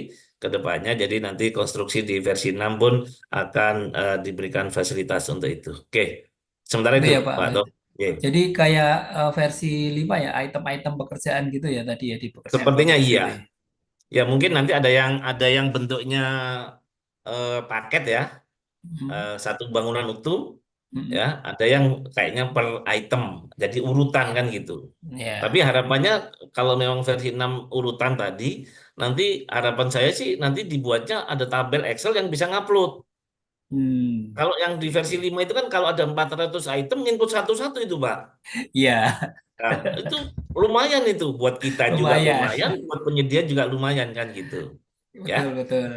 ke depannya. Jadi nanti konstruksi di versi 6 pun akan diberikan fasilitas untuk itu. Oke, sementara Itu itu ya Pak. Pak Tom. Oke. Jadi kayak versi 5 ya, item-item pekerjaan gitu ya tadi ya di pekerjaan Sepertinya konstruksi iya. itu ya. Ya mungkin nanti ada yang bentuknya paket ya, Hmm. satu bangunan utuh ya, Hmm. ada yang kayaknya per item, jadi urutan kan gitu. Tapi Ya. harapannya kalau memang versi 6 urutan tadi, nanti harapan saya sih nanti dibuatnya ada tabel Excel yang bisa ngupload. Hmm. Kalau yang di Oke, versi oke. 5 itu kan kalau ada 400 item input satu-satu itu, Pak. Ya, Nah, itu lumayan itu buat kita juga lumayan. lumayan, buat penyedia juga lumayan kan gitu. Ya. Betul, betul.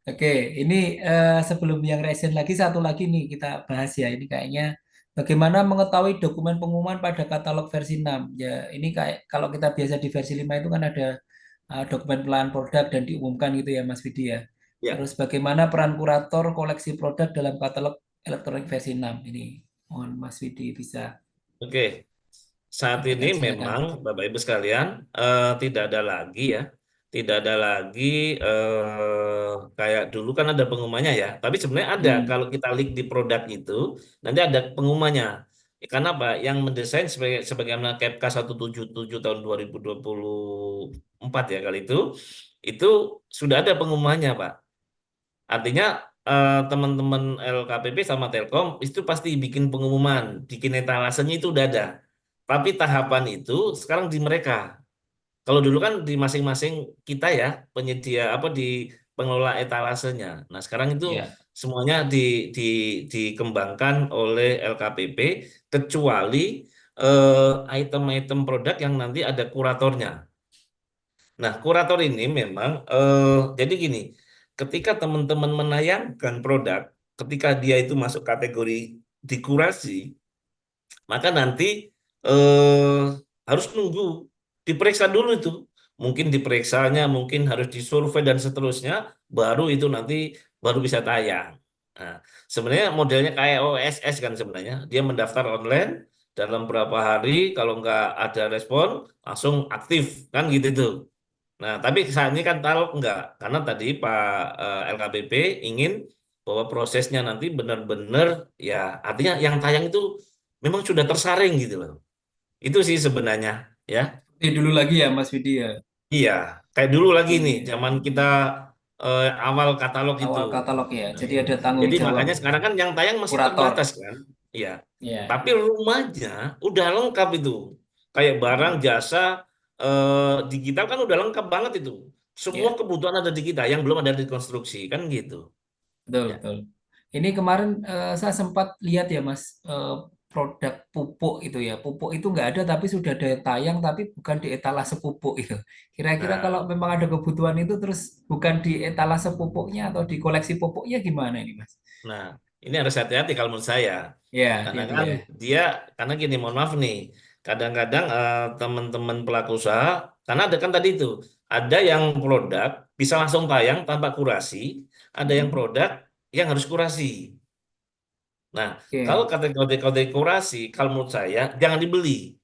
Oke, ini sebelum yang recent lagi satu lagi nih kita bahas ya. Ini kayaknya bagaimana mengetahui dokumen pengumuman pada katalog versi 6. Ya, ini kayak kalau kita biasa di versi 5 itu kan ada dokumen pelayanan produk dan diumumkan gitu ya Mas Vidi ya. Ya. Terus bagaimana peran kurator koleksi produk dalam katalog elektronik versi 6 ini. Mohon Mas Vidi bisa Oke. Saat ini sampaikan silakan. memang Bapak Ibu sekalian tidak ada lagi ya, tidak ada lagi kayak dulu kan ada pengumumannya ya. Tapi sebenarnya ada Hmm, kalau kita klik di produk itu nanti ada pengumumannya. Karena apa? Yang mendesain sebagaimana KEPK 177 tahun 2024 ya kali itu sudah ada pengumumannya Pak. Artinya teman-teman LKPP sama Telkom itu pasti bikin pengumuman, bikin etalasenya itu udah ada. Tapi tahapan itu sekarang di mereka. Kalau dulu kan di masing-masing kita ya penyedia apa di pengelola etalasenya. Nah sekarang itu ya. semuanya di, dikembangkan oleh LKPP kecuali item-item produk yang nanti ada kuratornya. Nah, kurator ini memang jadi gini, ketika teman-teman menayangkan produk, ketika dia itu masuk kategori dikurasi, maka nanti eh, harus nunggu diperiksa dulu itu. Mungkin diperiksanya, mungkin harus disurvei dan seterusnya, baru itu nanti baru bisa tayang. Nah, sebenarnya modelnya kayak OSS kan sebenarnya, dia mendaftar online dalam berapa hari, kalau nggak ada respon langsung aktif kan gitu tuh. Nah, tapi saat ini kan tahu enggak, karena tadi Pak LKPP ingin bahwa prosesnya nanti benar-benar ya artinya yang tayang itu memang sudah tersaring gitu loh. Itu sih sebenarnya ya. Seperti dulu lagi ya Mas Vidi ya. Iya, kayak dulu lagi nih Iya. zaman kita awal katalog itu. Awal katalog ya. Nah, Jadi ada tanggung jadi jawab makanya sekarang kan yang tayang masih kurator. terbatas kan. Iya. Ya. Tapi rumahnya udah lengkap itu. Kayak barang, Hmm. jasa, digital kan udah lengkap banget itu. Semua Ya. kebutuhan ada di kita, yang belum ada di konstruksi kan gitu. Betul, Ya. betul. Ini kemarin saya sempat lihat ya Mas, produk pupuk itu ya. Pupuk itu nggak ada tapi sudah ada tayang tapi bukan di etalase pupuk itu. Kira-kira kalau Nah, memang ada kebutuhan itu terus bukan di etalase pupuknya atau di koleksi pupuknya gimana ini Mas? nah, ini harus hati-hati kalau menurut saya. Ya, Karena hati-hati kan ya. dia, karena gini, mohon maaf nih, kadang-kadang teman-teman pelaku usaha, karena ada kan tadi itu, ada yang produk bisa langsung tayang tanpa kurasi, ada yang Hmm. produk yang harus kurasi. Nah, kalau Oke. kategori kurasi, kalau menurut saya jangan dibeli.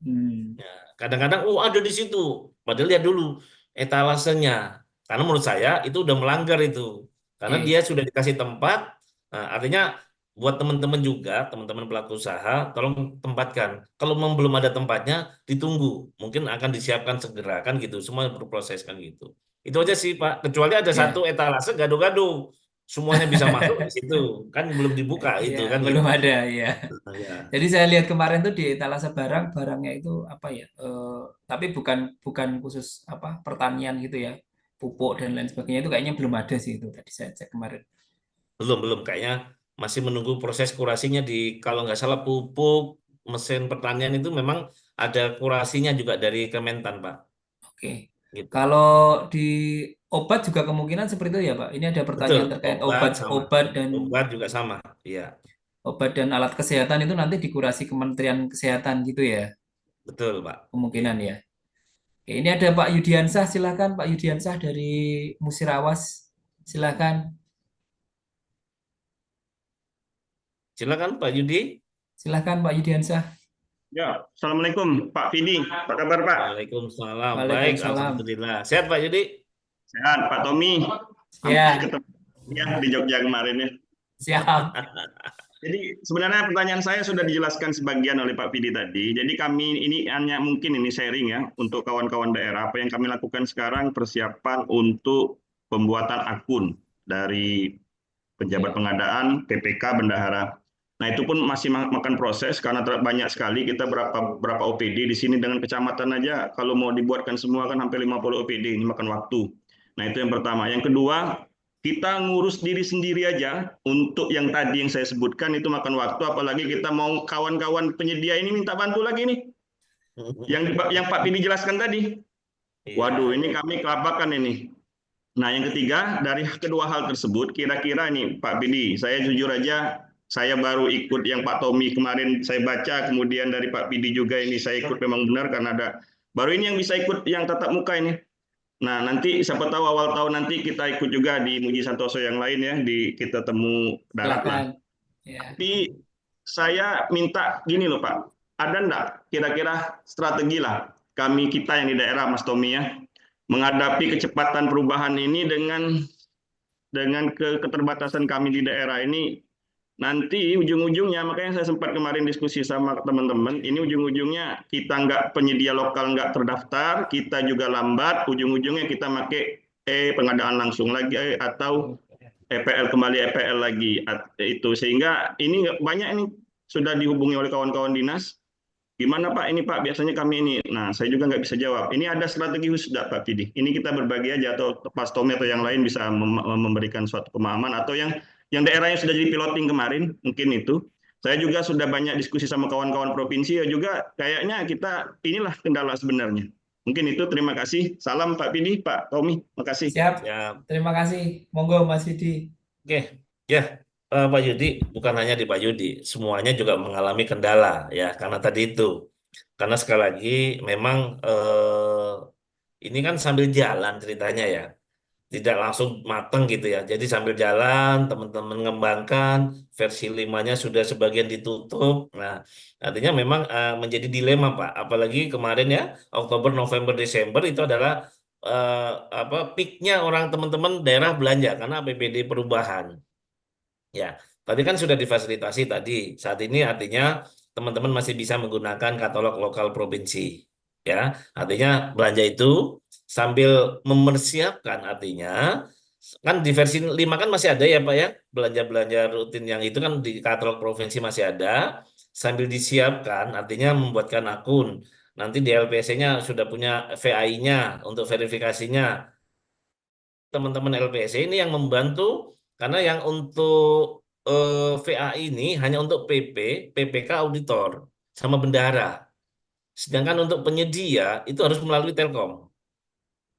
Hmm. Kadang-kadang, oh ada di situ, padahal lihat dulu etalasenya. Karena menurut saya itu udah melanggar itu, karena dia Oke. sudah dikasih tempat. Nah, artinya buat teman-teman juga, teman-teman pelaku usaha, tolong tempatkan. Kalau memang belum ada tempatnya, ditunggu. Mungkin akan disiapkan segera kan gitu. Semua berproses kan gitu. Itu aja sih Pak. Kecuali ada satu Ya. etalase gado-gado, semuanya bisa masuk di situ. Kan belum dibuka Ya, itu kan belum gitu. ada ya. Nah, ya. Jadi saya lihat kemarin tuh di etalase barang, barangnya itu apa ya? Tapi bukan bukan khusus apa pertanian gitu ya, pupuk dan lain sebagainya itu kayaknya belum ada sih itu tadi saya cek kemarin. Belum kayaknya masih menunggu proses kurasinya di kalau nggak salah pupuk mesin pertanian itu memang ada kurasinya juga dari Kementan Pak. Oke. gitu. Kalau di obat juga kemungkinan seperti itu ya Pak. Ini ada Betul, pertanyaan terkait obat sama. obat dan Obat juga sama. Iya, alat kesehatan itu nanti dikurasi Kementerian Kesehatan gitu ya, betul, Pak. Iya. kemungkinan ya. Oke, ini ada Pak Yudiansah, silakan Pak Yudiansah dari Musirawas, silakan, Silakan Pak Yudi. silakan Pak Yudiansah. Ya, Assalamualaikum Pak Vidi. Apa kabar Pak? Waalaikumsalam. Baik, Waalaikumsalam. alhamdulillah. Sehat Pak Yudi? Sehat Pak Tommy. Sampai Ya, ketemu ya di Jogja kemarin ya. siap. Jadi sebenarnya pertanyaan saya sudah dijelaskan sebagian oleh Pak Vidi tadi. Jadi kami ini hanya mungkin ini sharing ya untuk kawan-kawan daerah. Apa yang kami lakukan sekarang persiapan untuk pembuatan akun dari pejabat pengadaan, PPK, bendahara. Nah itu pun masih makan proses karena banyak sekali kita berapa OPD di sini dengan kecamatan aja kalau mau dibuatkan semua kan hampir 50 OPD, ini makan waktu. Nah itu yang pertama. Yang kedua, kita ngurus diri sendiri aja untuk yang tadi yang saya sebutkan itu makan waktu, apalagi kita mau kawan-kawan penyedia ini minta bantu lagi nih. Yang Pak Pidi jelaskan tadi. Iya. Waduh, ini kami kelabakan ini. Nah, yang ketiga, dari kedua hal tersebut, kira-kira nih Pak Pidi, saya jujur aja, saya baru ikut yang Pak Tommy kemarin saya baca, kemudian dari Pak Pidi juga ini saya ikut memang benar karena ada, baru ini yang bisa ikut yang tatap muka ini. Nah, nanti siapa tahu awal tahun nanti kita ikut juga di Muji Santoso yang lain ya, di kita temu darat lah. Silakan. Ya. Tapi saya minta gini loh Pak, ada enggak kira-kira strategi lah kami kita yang di daerah Mas Tommy ya, menghadapi kecepatan perubahan ini dengan keterbatasan kami di daerah ini, nanti ujung-ujungnya, makanya saya sempat kemarin diskusi sama teman-teman, ini ujung-ujungnya kita nggak penyedia lokal nggak terdaftar, kita juga lambat, ujung-ujungnya kita pakai pengadaan langsung lagi atau EPL kembali EPL lagi itu, sehingga ini banyak ini sudah dihubungi oleh kawan-kawan dinas. Gimana Pak ini Pak, biasanya kami ini. Nah, saya juga nggak bisa jawab. Ini ada strategi khusus nggak Pak Pidi? Ini kita berbagi aja atau Pak Tommy atau yang lain bisa memberikan suatu pemahaman atau yang daerah yang sudah jadi piloting kemarin, mungkin itu. Saya juga sudah banyak diskusi sama kawan-kawan provinsi ya juga kayaknya kita inilah kendala sebenarnya. Mungkin itu, terima kasih. Salam Pak Pidi, Pak Tommy, makasih. Siap. Siap. Terima kasih. Monggo Mas Yudi. Oke, ya Pak Yudi, bukan hanya di Pak Yudi, semuanya juga mengalami kendala ya, karena tadi itu, karena sekali lagi memang ini kan sambil jalan ceritanya ya, tidak langsung mateng gitu ya. Jadi sambil jalan, teman-teman mengembangkan, versi 5-nya sudah sebagian ditutup. Nah, artinya memang menjadi dilema Pak. Apalagi kemarin ya, Oktober, November, Desember itu adalah peaknya orang teman-teman daerah belanja karena APBD perubahan. Ya, tapi kan sudah difasilitasi tadi. Saat ini artinya teman-teman masih bisa menggunakan katalog lokal provinsi. Ya, artinya belanja itu sambil mempersiapkan, artinya kan di versi 5 kan masih ada ya Pak ya, belanja-belanja rutin yang itu kan di katalog provinsi masih ada, sambil disiapkan artinya membuatkan akun. Nanti di LPSC-nya sudah punya VAI-nya untuk verifikasinya. Teman-teman LPSC ini yang membantu karena yang untuk VAI ini hanya untuk PPK auditor sama bendahara. Sedangkan untuk penyedia itu harus melalui Telkom.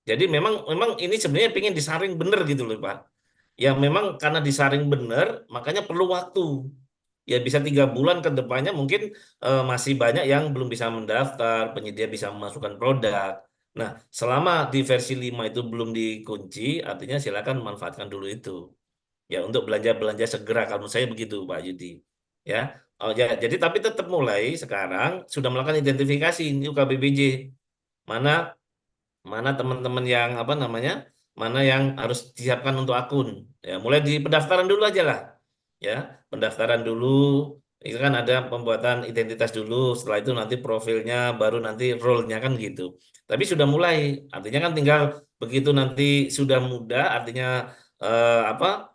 Jadi memang ini sebenarnya pengen disaring benar gitu loh Pak. Ya memang karena disaring benar, makanya perlu waktu. Ya bisa 3 bulan ke depannya mungkin masih banyak yang belum bisa mendaftar, penyedia bisa memasukkan produk. Nah, selama di versi 5 itu belum dikunci, artinya silakan manfaatkan dulu itu. Ya untuk belanja-belanja segera, kalau menurut saya begitu Pak Yudi. Ya. Oh ya, jadi tapi tetap mulai sekarang sudah melakukan identifikasi ini UKBBJ. Mana teman-teman yang mana yang harus disiapkan untuk akun ya, mulai di pendaftaran dulu aja lah ya, pendaftaran dulu itu kan ada pembuatan identitas dulu, setelah itu nanti profilnya, baru nanti role-nya kan gitu. Tapi sudah mulai, artinya kan tinggal begitu nanti sudah mudah, artinya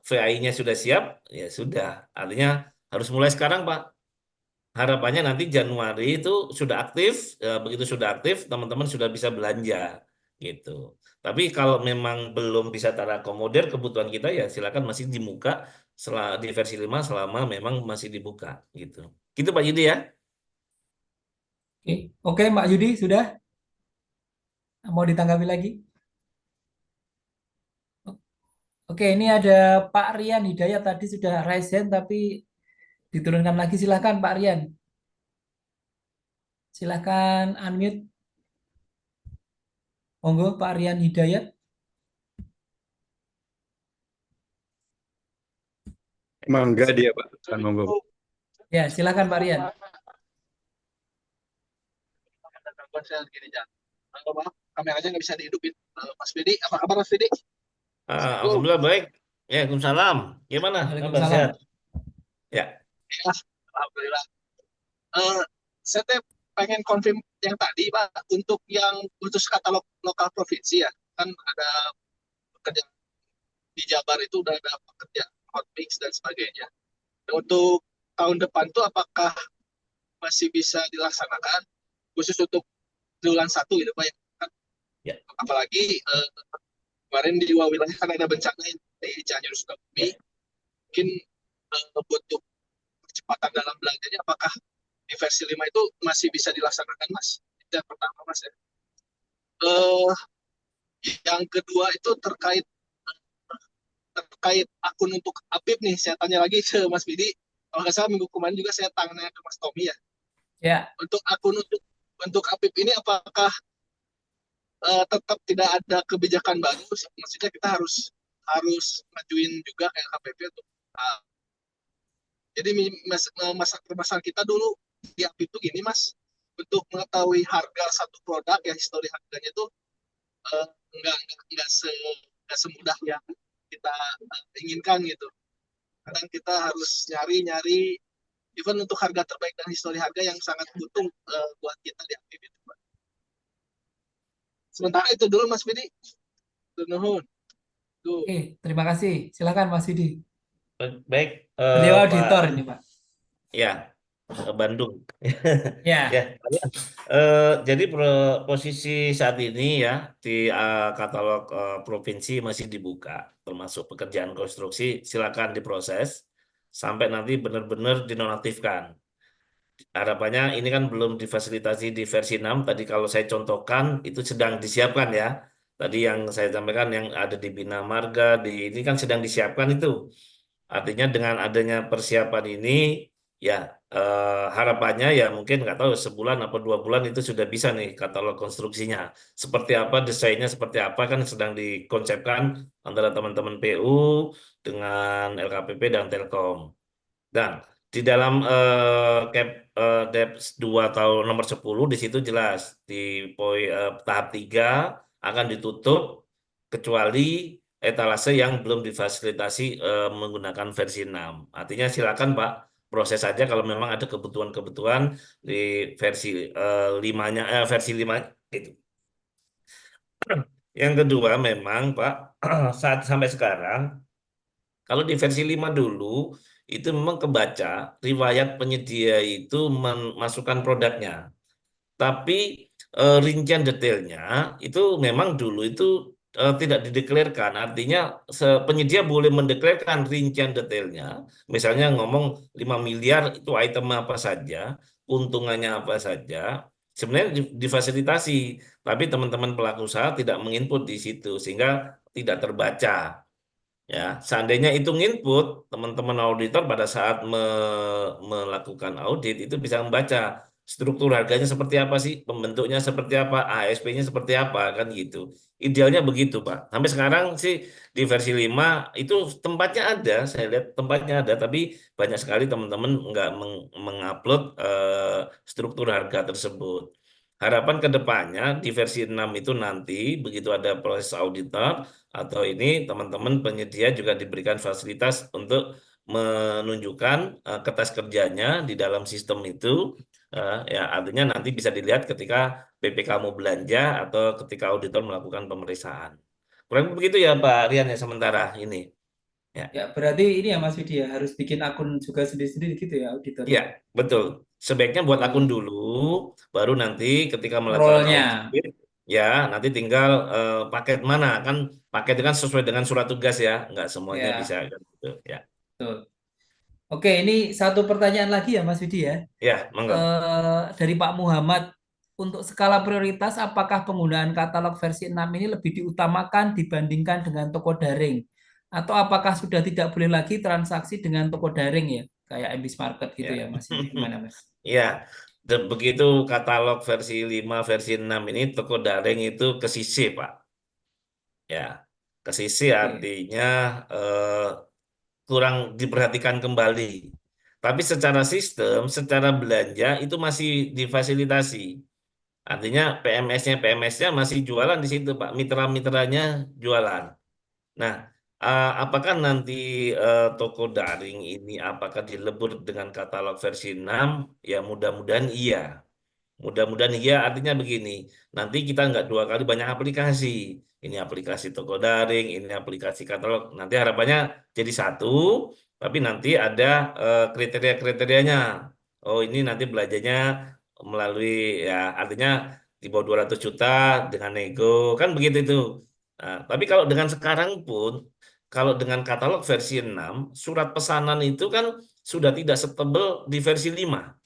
VAI-nya sudah siap ya sudah, artinya harus mulai sekarang Pak. Harapannya nanti Januari itu sudah aktif, begitu sudah aktif teman-teman sudah bisa belanja gitu. Tapi kalau memang belum bisa terakomodir kebutuhan kita ya silakan masih dibuka di versi 5 selama memang masih dibuka gitu. Gitu Pak Yudi ya. Oke, Oke Mbak Yudi sudah? Mau ditanggapi lagi? Oke, ini ada Pak Rian Hidayat tadi sudah raise hand tapi diturunkan lagi. Silahkan Pak Rian. Silahkan unmute. Monggo Pak Rian Hidayat. Mangga dia Pak, kan monggo. Ya, silahkan Pak Rian. Kameranya nggak bisa dihidupin. Mas Fidi, apa kabar Mas Fidi? Alhamdulillah baik. Ya, Waalaikumsalam. Gimana? Kabar Waalaikumsalam. sehat? Ya. Ya, alhamdulillah. Saya teh pengen konfirm yang tadi Pak, untuk yang khusus katalog lokal provinsi ya, kan ada pekerja di Jabar itu udah ada pekerja hotmix dan sebagainya. Dan untuk tahun depan tuh apakah masih bisa dilaksanakan khusus untuk triwulan 1 gitu Pak ya? Kan, Ya. apalagi kemarin di dua wilayah kan ada bencana di Cianjur Sukabumi, mungkin butuh percepatan dalam belanjanya, apakah di versi 5 itu masih bisa dilaksanakan Mas? Itu yang pertama Mas ya. Yang kedua itu terkait akun untuk Apip nih, saya tanya lagi ke Mas Bidi. Kalau nggak salah minggu kemarin juga saya tanya ke Mas Tommy ya. Ya, Untuk akun untuk Apip ini apakah tetap tidak ada kebijakan baru? Maksudnya kita harus ngajuin juga kayak KPP untuk jadi permasalahan kita dulu di Apip itu gini Mas, untuk mengetahui harga satu produk ya, histori harganya itu nggak semudah yang kita inginkan gitu. Kadang kita harus nyari even untuk harga terbaik dan histori harga yang sangat butuh buat kita di Apip itu. Sementara itu dulu Mas Bidi. Nuhun. Tuh. oke, terima kasih. Silakan Mas Didi. Baik, Beliau Pak. auditor ini Pak. Ya, Bandung. Ya, Ya, jadi posisi saat ini ya di katalog provinsi masih dibuka, termasuk pekerjaan konstruksi, silakan diproses sampai nanti benar-benar dinonaktifkan. Harapannya ini kan belum difasilitasi di versi 6, tadi kalau saya contohkan itu sedang disiapkan ya. Tadi yang saya sampaikan yang ada di Bina Marga, ini kan sedang disiapkan itu. Artinya dengan adanya persiapan ini, ya harapannya ya mungkin nggak tahu sebulan atau 2 bulan itu sudah bisa nih katalog konstruksinya. Seperti apa, desainnya seperti apa kan sedang dikonsepkan antara teman-teman PU dengan LKPP dan Telkom. Dan di dalam DEPS 2 tahun nomor 10 di situ jelas di tahap 3 akan ditutup kecuali etalase yang belum difasilitasi menggunakan versi 6. Artinya silakan Pak proses saja kalau memang ada kebutuhan-kebutuhan di versi 5-nya versi 5 itu. Yang kedua memang Pak saat sampai sekarang kalau di versi 5 dulu itu memang kebaca riwayat penyedia itu memasukkan produknya. Tapi rincian detailnya itu memang dulu itu tidak dideklarkan. Artinya penyedia boleh mendeklarkan rincian detailnya. Misalnya ngomong 5 miliar itu item apa saja, keuntungannya apa saja. Sebenarnya difasilitasi, tapi teman-teman pelaku usaha tidak menginput di situ sehingga tidak terbaca. Ya, seandainya itu input, teman-teman auditor pada saat melakukan audit itu bisa membaca struktur harganya seperti apa sih, pembentuknya seperti apa, ASP-nya seperti apa, kan gitu. Idealnya begitu, Pak. Sampai sekarang sih di versi 5 itu tempatnya ada, saya lihat tempatnya ada, tapi banyak sekali teman-teman nggak mengupload struktur harga tersebut. Harapan ke depannya di versi 6 itu nanti begitu ada proses auditor atau ini teman-teman penyedia juga diberikan fasilitas untuk menunjukkan kertas kerjanya di dalam sistem itu ya artinya nanti bisa dilihat ketika BPK mau belanja atau ketika auditor melakukan pemeriksaan. Kurang begitu ya Pak Rian ya sementara ini. ya berarti ini ya Mas Widi ya harus bikin akun juga sendiri-sendiri gitu ya auditor. Iya, betul. Sebaiknya buat akun dulu, baru nanti ketika melakukan Role-nya. audit, ya nanti tinggal paket mana kan paket itu kan sesuai dengan surat tugas ya, nggak semuanya Ya, bisa kan gitu ya. betul. Oke, ini satu pertanyaan lagi ya Mas Widi ya. Ya, monggo. Dari Pak Muhammad, untuk skala prioritas apakah penggunaan katalog versi 6 ini lebih diutamakan dibandingkan dengan toko daring? Atau apakah sudah tidak boleh lagi transaksi dengan toko daring ya, kayak MBS Market gitu Ya. ya Mas? Ini gimana Mas? Ya, begitu katalog versi 5, versi 6 ini toko daring itu kesisi, Pak. Ya, kesisi Oke. artinya kurang diperhatikan kembali. Tapi secara sistem, secara belanja itu masih difasilitasi. Artinya PMS-nya masih jualan di situ, Pak. Mitra-mitranya jualan. Nah, apakah nanti toko daring ini apakah dilebur dengan katalog versi 6? Ya mudah-mudahan iya. Mudah-mudahan iya, artinya begini. Nanti kita nggak dua kali banyak aplikasi. Ini aplikasi toko daring, ini aplikasi katalog. Nanti harapannya jadi satu, tapi nanti ada kriteria-kriterianya. Oh, ini nanti belajarnya melalui, ya artinya di bawah 200 juta dengan nego, kan begitu itu. Nah, tapi kalau dengan sekarang pun, kalau dengan katalog versi 6, surat pesanan itu kan sudah tidak setebal di versi 5.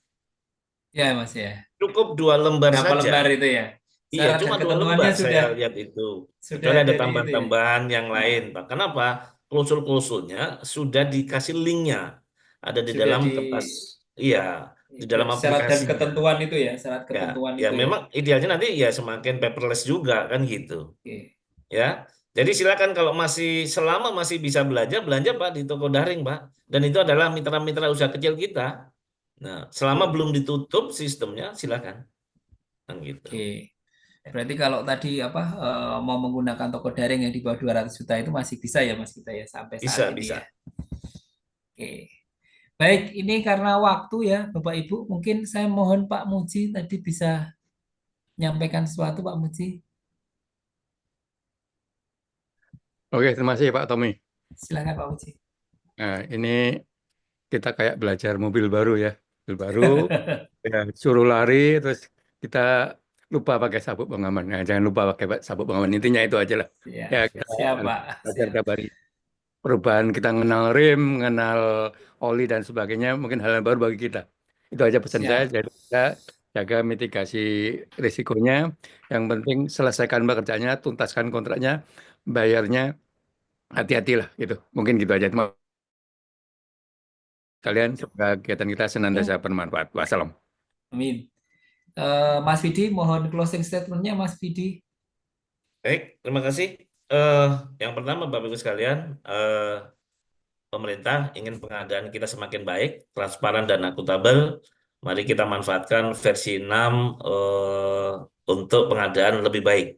Ya Mas ya. Cukup 2 lembar Berapa saja. lembar itu ya? Iya, Syarat dan cuma 2 ketentuannya lembar saya sudah lihat itu. sudah Kecuali ada ada di itu ya. tambahan-tambahan yang Nah, lain, Pak. Kenapa? Klausul-klausulnya sudah dikasih linknya. Ada di sudah dalam di kertas. Iya, di itu dalam syarat dan aplikasinya. ketentuan itu ya, syarat Ya, ketentuan ya itu ya. memang idealnya nanti ya semakin paperless juga kan gitu. Oke. Ya. Jadi silakan kalau selama masih bisa belanja, belanja Pak di toko daring, Pak. Dan itu adalah mitra-mitra usaha kecil kita. Nah, selama belum ditutup sistemnya, silakan. Kan gitu. Oke. Berarti kalau tadi mau menggunakan toko daring yang di bawah 200 juta itu masih bisa ya Mas kita ya sampai saat Bisa, ini bisa. ya. Oke. Baik, ini karena waktu ya Bapak Ibu, mungkin saya mohon Pak Muji tadi bisa menyampaikan sesuatu Pak Muji. Oke, terima kasih Pak Tommy. Silakan Pak Muji. Nah, ini kita kayak belajar mobil baru ya. Mobil baru, ya, suruh lari, terus kita lupa pakai sabuk pengaman. Nah, jangan lupa pakai sabuk pengaman. Intinya itu aja lah. Ya, Ya, kita siap Pak. belajar Siap. tiap hari. Perubahan kita mengenal rem, mengenal oli dan sebagainya, mungkin hal yang baru bagi kita. Itu aja pesan saya. Siap. Jadi kita jaga mitigasi risikonya. Yang penting selesaikan pekerjaannya, tuntaskan kontraknya, bayarnya, hati-hatilah gitu. Mungkin gitu aja. Terima kalian, semoga kegiatan kita senantiasa bermanfaat. Wassalam. Amin. Mas Vidi, mohon closing statementnya Mas Vidi. Baik, terima kasih. Yang pertama, Bapak Ibu sekalian, pemerintah ingin pengadaan kita semakin baik, transparan, dan akuntabel. Mari kita manfaatkan versi 6 untuk pengadaan lebih baik.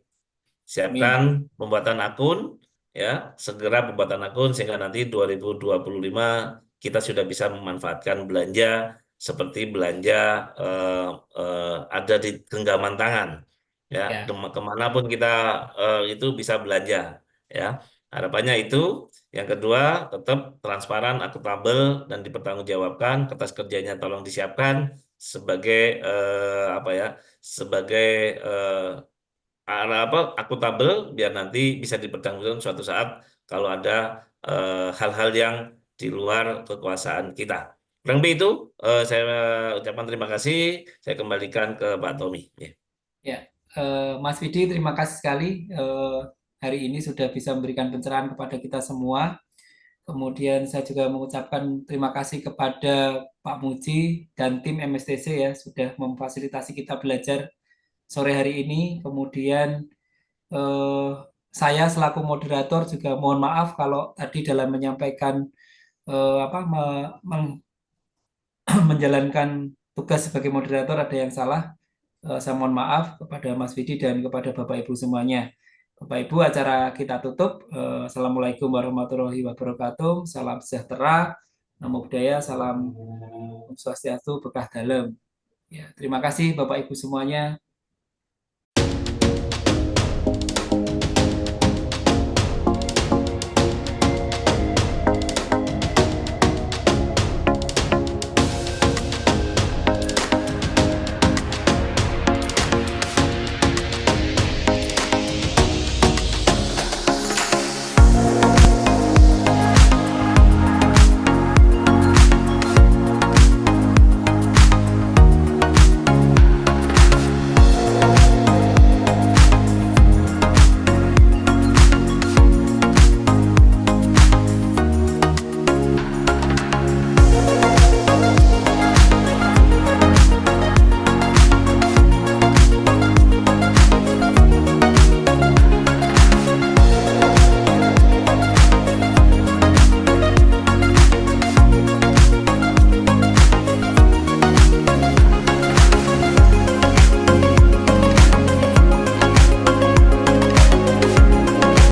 Siapkan pembuatan akun, ya, segera pembuatan akun sehingga nanti 2025 kita sudah bisa memanfaatkan belanja seperti belanja ada di genggaman tangan, ya, Ya. kemanapun kita itu bisa belanja, ya. Harapannya itu. Yang kedua, tetap transparan, akuntabel, dan dipertanggungjawabkan. Kertas kerjanya tolong disiapkan sebagai sebagai akuntabel, biar nanti bisa dipertanggungjawabkan suatu saat kalau ada hal-hal yang di luar kekuasaan kita. Kurang lebih itu saya ucapkan terima kasih. Saya kembalikan ke Pak Tommy. Ya, Mas Vidi, terima kasih sekali hari ini sudah bisa memberikan pencerahan kepada kita semua. Kemudian saya juga mengucapkan terima kasih kepada Pak Muji dan tim MSTC ya sudah memfasilitasi kita belajar sore hari ini. Kemudian saya selaku moderator juga mohon maaf kalau tadi dalam menyampaikan menjalankan tugas sebagai moderator ada yang salah. Saya mohon maaf kepada Mas Vidi dan kepada Bapak Ibu semuanya. Bapak Ibu, acara kita tutup. Assalamualaikum warahmatullahi wabarakatuh. Salam sejahtera, namo buddhaya, salam Om Swastiastu, berkah dalam. Ya, terima kasih Bapak Ibu semuanya.